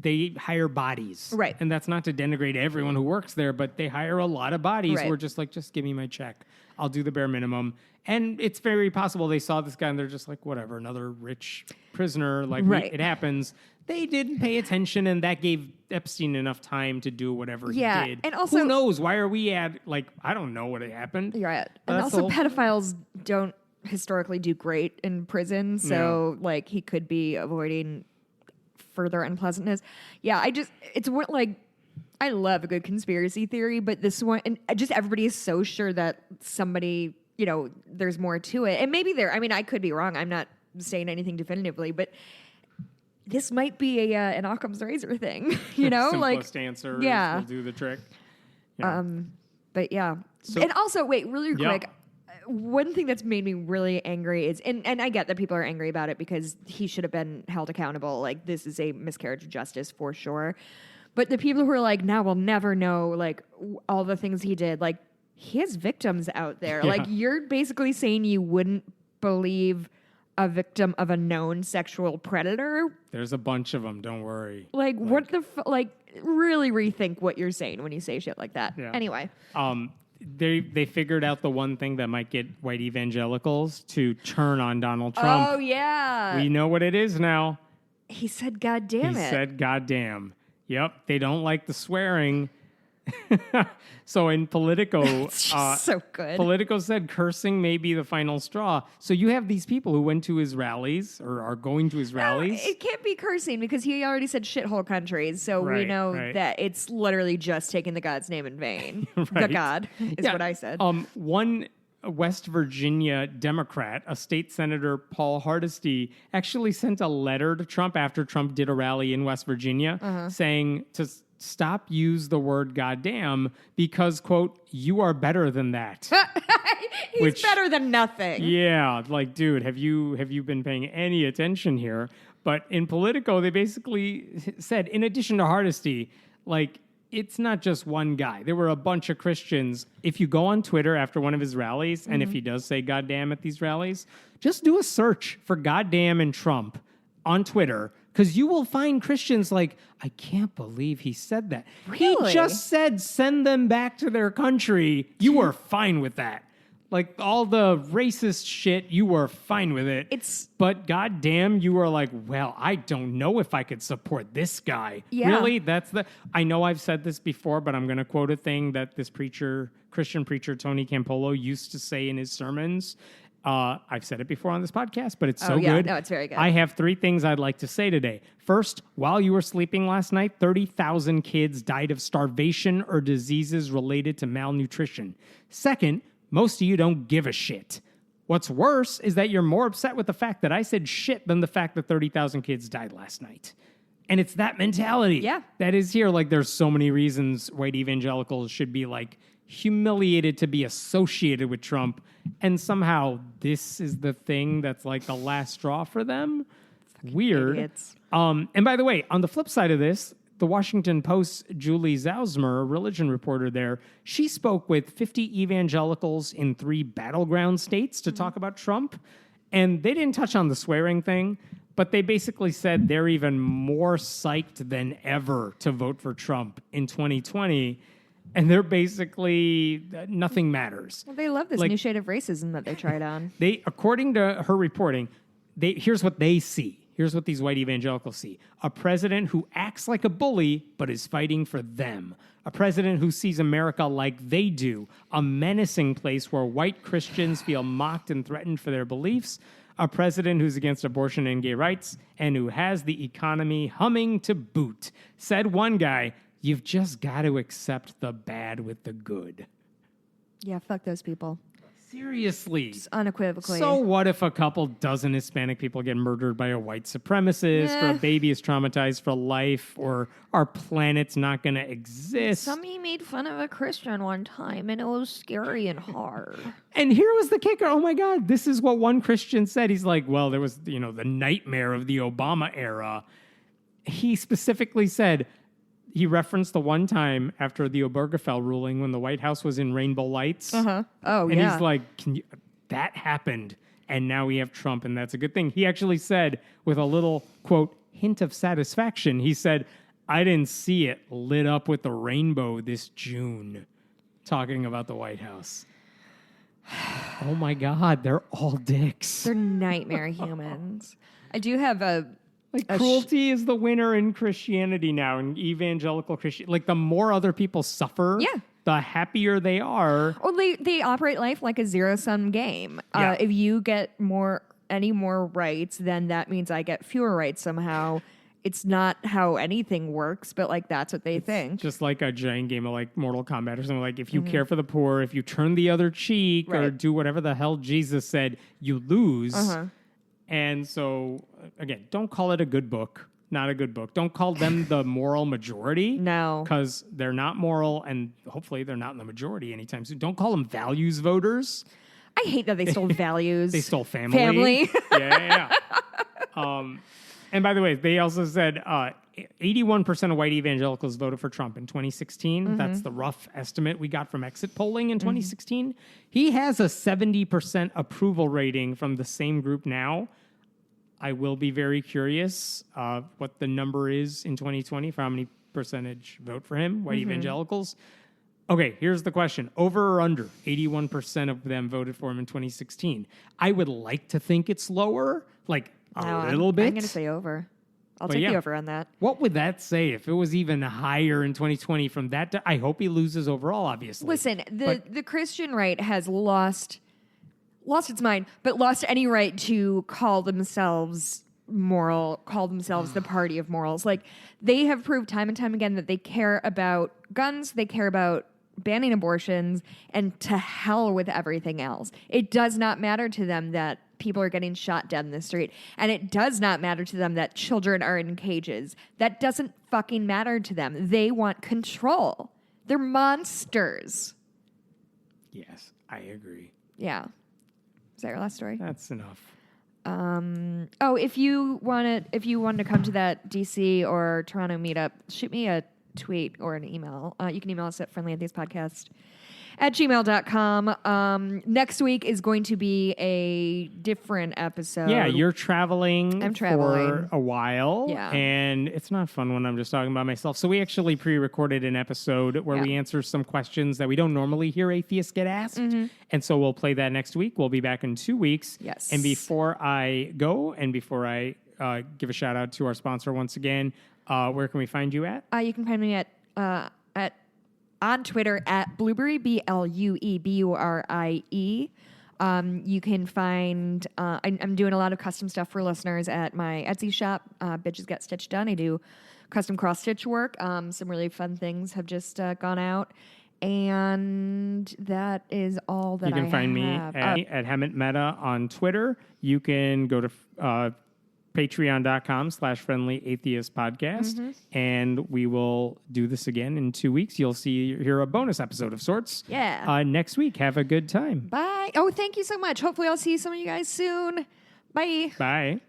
They hire bodies. Right. And that's not to denigrate everyone who works there, but they hire a lot of bodies who are just like, just give me my check. I'll do the bare minimum. And it's very possible they saw this guy and they're just like, whatever, another rich prisoner. Like, it happens. They didn't pay attention, and that gave Epstein enough time to do whatever he did. And also, who knows? Why are we at, like, I don't know what happened. Right. And also, pedophiles don't historically do great in prison, so like, he could be avoiding further unpleasantness. Yeah, it's like, I love a good conspiracy theory, but this one, and just everybody is so sure that somebody, there's more to it. And maybe I could be wrong. I'm not saying anything definitively, but this might be an Occam's razor thing, Simplest answer will do the trick. Yeah. But yeah. So, and also, wait, really quick. One thing that's made me really angry is, and I get that people are angry about it because he should have been held accountable. Like, this is a miscarriage of justice for sure. But the people who are like, now we'll never know, like, all the things he did, like, he has victims out there. Yeah. Like, you're basically saying you wouldn't believe a victim of a known sexual predator. There's a bunch of them, don't worry. Like what the really rethink what you're saying when you say shit like that. Yeah. Anyway. They figured out the one thing that might get white evangelicals to turn on Donald Trump. Oh, yeah. We know what it is now. He said, God damn it. He said, God damn. Yep. They don't like the swearing. So in Politico, so good. Politico said cursing may be the final straw. So you have these people who went to his rallies or are going to his rallies. It can't be cursing because he already said shithole countries. So we know that it's literally just taking the God's name in vain. The God is what I said. One West Virginia Democrat, a state senator, Paul Hardesty, actually sent a letter to Trump after Trump did a rally in West Virginia saying to stop use the word goddamn because, quote, you are better than that. He's better than nothing. Yeah, like, dude, have you been paying any attention here? But in Politico, they basically said, in addition to Hardesty, like, it's not just one guy. There were a bunch of Christians. If you go on Twitter after one of his rallies, and if he does say goddamn at these rallies, just do a search for goddamn and Trump on Twitter, because you will find Christians like, I can't believe he said that. Really? He just said send them back to their country. You were fine with that. Like all the racist shit, you were fine with it. But goddamn, you were like, well, I don't know if I could support this guy. Yeah. Really? I know I've said this before, but I'm going to quote a thing that this Christian preacher, Tony Campolo, used to say in his sermons. I've said it before on this podcast, but it's so good. No, it's very good. I have 3 things I'd like to say today. First, while you were sleeping last night, 30,000 kids died of starvation or diseases related to malnutrition. Second, most of you don't give a shit. What's worse is that you're more upset with the fact that I said shit than the fact that 30,000 kids died last night. And it's that mentality that is here. Like, there's so many reasons white evangelicals should be like humiliated to be associated with Trump, and somehow this is the thing that's like the last straw for them. Weird. Idiots. And by the way, on the flip side of this, the Washington Post's Julie Zausmer, a religion reporter there, she spoke with 50 evangelicals in 3 battleground states to talk about Trump, and they didn't touch on the swearing thing, but they basically said they're even more psyched than ever to vote for Trump in 2020. And they're basically, nothing matters. Well, they love this new shade of racism that they tried on. According to her reporting, here's what they see. Here's what these white evangelicals see. A president who acts like a bully, but is fighting for them. A president who sees America like they do. A menacing place where white Christians feel mocked and threatened for their beliefs. A president who's against abortion and gay rights, and who has the economy humming to boot. Said one guy, "You've just got to accept the bad with the good." Yeah, fuck those people. Seriously. Just unequivocally. So what if a couple dozen Hispanic people get murdered by a white supremacist, or a baby is traumatized for life, or our planet's not going to exist? Somebody made fun of a Christian one time, and it was scary and hard. And here was the kicker. Oh my God, this is what one Christian said. He's like, well, there was, the nightmare of the Obama era. He specifically said, he referenced the one time after the Obergefell ruling when the White House was in rainbow lights. Oh, and yeah. he's like, that happened, and now we have Trump, and that's a good thing. He actually said, with a little, quote, hint of satisfaction, he said, I didn't see it lit up with the rainbow this June, talking about the White House. Oh my God, they're all dicks. They're nightmare humans. I do have Cruelty is the winner in Christianity now, in evangelical Christian. Like, the more other people suffer, the happier they are. Well, they operate life like a zero-sum game. Yeah. If you get any more rights, then that means I get fewer rights somehow. It's not how anything works, but that's what they think. Just like a giant game of Mortal Kombat or something. Like, if you care for the poor, if you turn the other cheek or do whatever the hell Jesus said, you lose. And so, again, don't call it a good book. Not a good book. Don't call them the moral majority. No. Because they're not moral, and hopefully they're not in the majority anytime soon. Don't call them values voters. I hate that they stole values. They stole family. Yeah. And by the way, they also said 81% of white evangelicals voted for Trump in 2016. That's the rough estimate we got from exit polling in 2016. He has a 70% approval rating from the same group now. I will be very curious what the number is in 2020 for how many percentage vote for him, white evangelicals. Okay, here's the question. Over or under? 81% of them voted for him in 2016. I would like to think it's lower, a little bit. I'm going to say over. I'll take the over on that. What would that say if it was even higher in 2020 from that? I hope he loses overall, obviously. Listen, the Christian right has lost its mind, but lost any right to call themselves moral, call themselves the party of morals. They have proved time and time again that they care about guns, they care about banning abortions, and to hell with everything else. It does not matter to them that people are getting shot dead in the street. And it does not matter to them that children are in cages. That doesn't fucking matter to them. They want control. They're monsters. Yes, I agree. Yeah. Is that your last story? That's enough. If you wanted to come to that DC or Toronto meetup, shoot me a tweet or an email. You can email us at friendlyatheispodcast at gmail.com. Next week is going to be a different episode. Yeah, you're traveling. I'm traveling for a while. Yeah. And it's not fun when I'm just talking about myself. So we actually pre-recorded an episode where we answer some questions that we don't normally hear atheists get asked. And so we'll play that next week. We'll be back in 2 weeks. Yes. And before I go and before I give a shout out to our sponsor once again, where can we find you at? You can find me at on Twitter at Blueberry, BLUEBURIE. You can find, I'm doing a lot of custom stuff for listeners at my Etsy shop, Bitches Get Stitched Done. I do custom cross-stitch work. Some really fun things have just gone out. And that is all that I have. You can find me at Hemant Mehta on Twitter. You can go to patreon.com/friendly atheist podcast. And we will do this again in 2 weeks. You'll hear a bonus episode of sorts. Yeah. Next week. Have a good time. Bye. Oh, thank you so much. Hopefully I'll see some of you guys soon. Bye. Bye.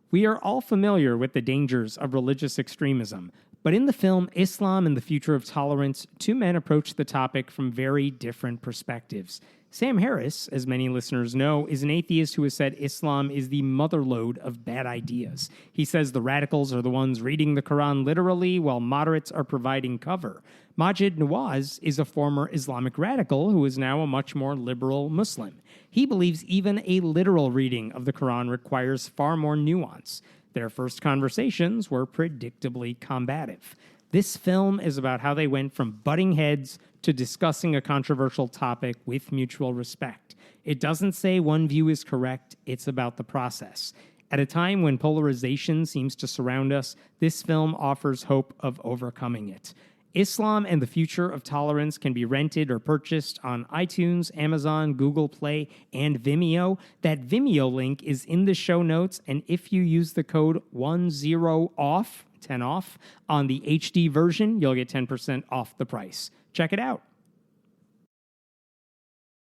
We are all familiar with the dangers of religious extremism. But in the film Islam and the Future of Tolerance, two men approach the topic from very different perspectives. Sam Harris, as many listeners know, is an atheist who has said Islam is the motherlode of bad ideas. He says the radicals are the ones reading the Quran literally, while moderates are providing cover. Majid Nawaz is a former Islamic radical who is now a much more liberal Muslim. He believes even a literal reading of the Quran requires far more nuance. Their first conversations were predictably combative. This film is about how they went from butting heads to discussing a controversial topic with mutual respect. It doesn't say one view is correct, it's about the process. At a time when polarization seems to surround us, this film offers hope of overcoming it. Islam and the Future of Tolerance can be rented or purchased on iTunes, Amazon, Google Play, and Vimeo. That Vimeo link is in the show notes, and if you use the code 10OFF, 10 off, on the HD version, you'll get 10% off the price. Check it out.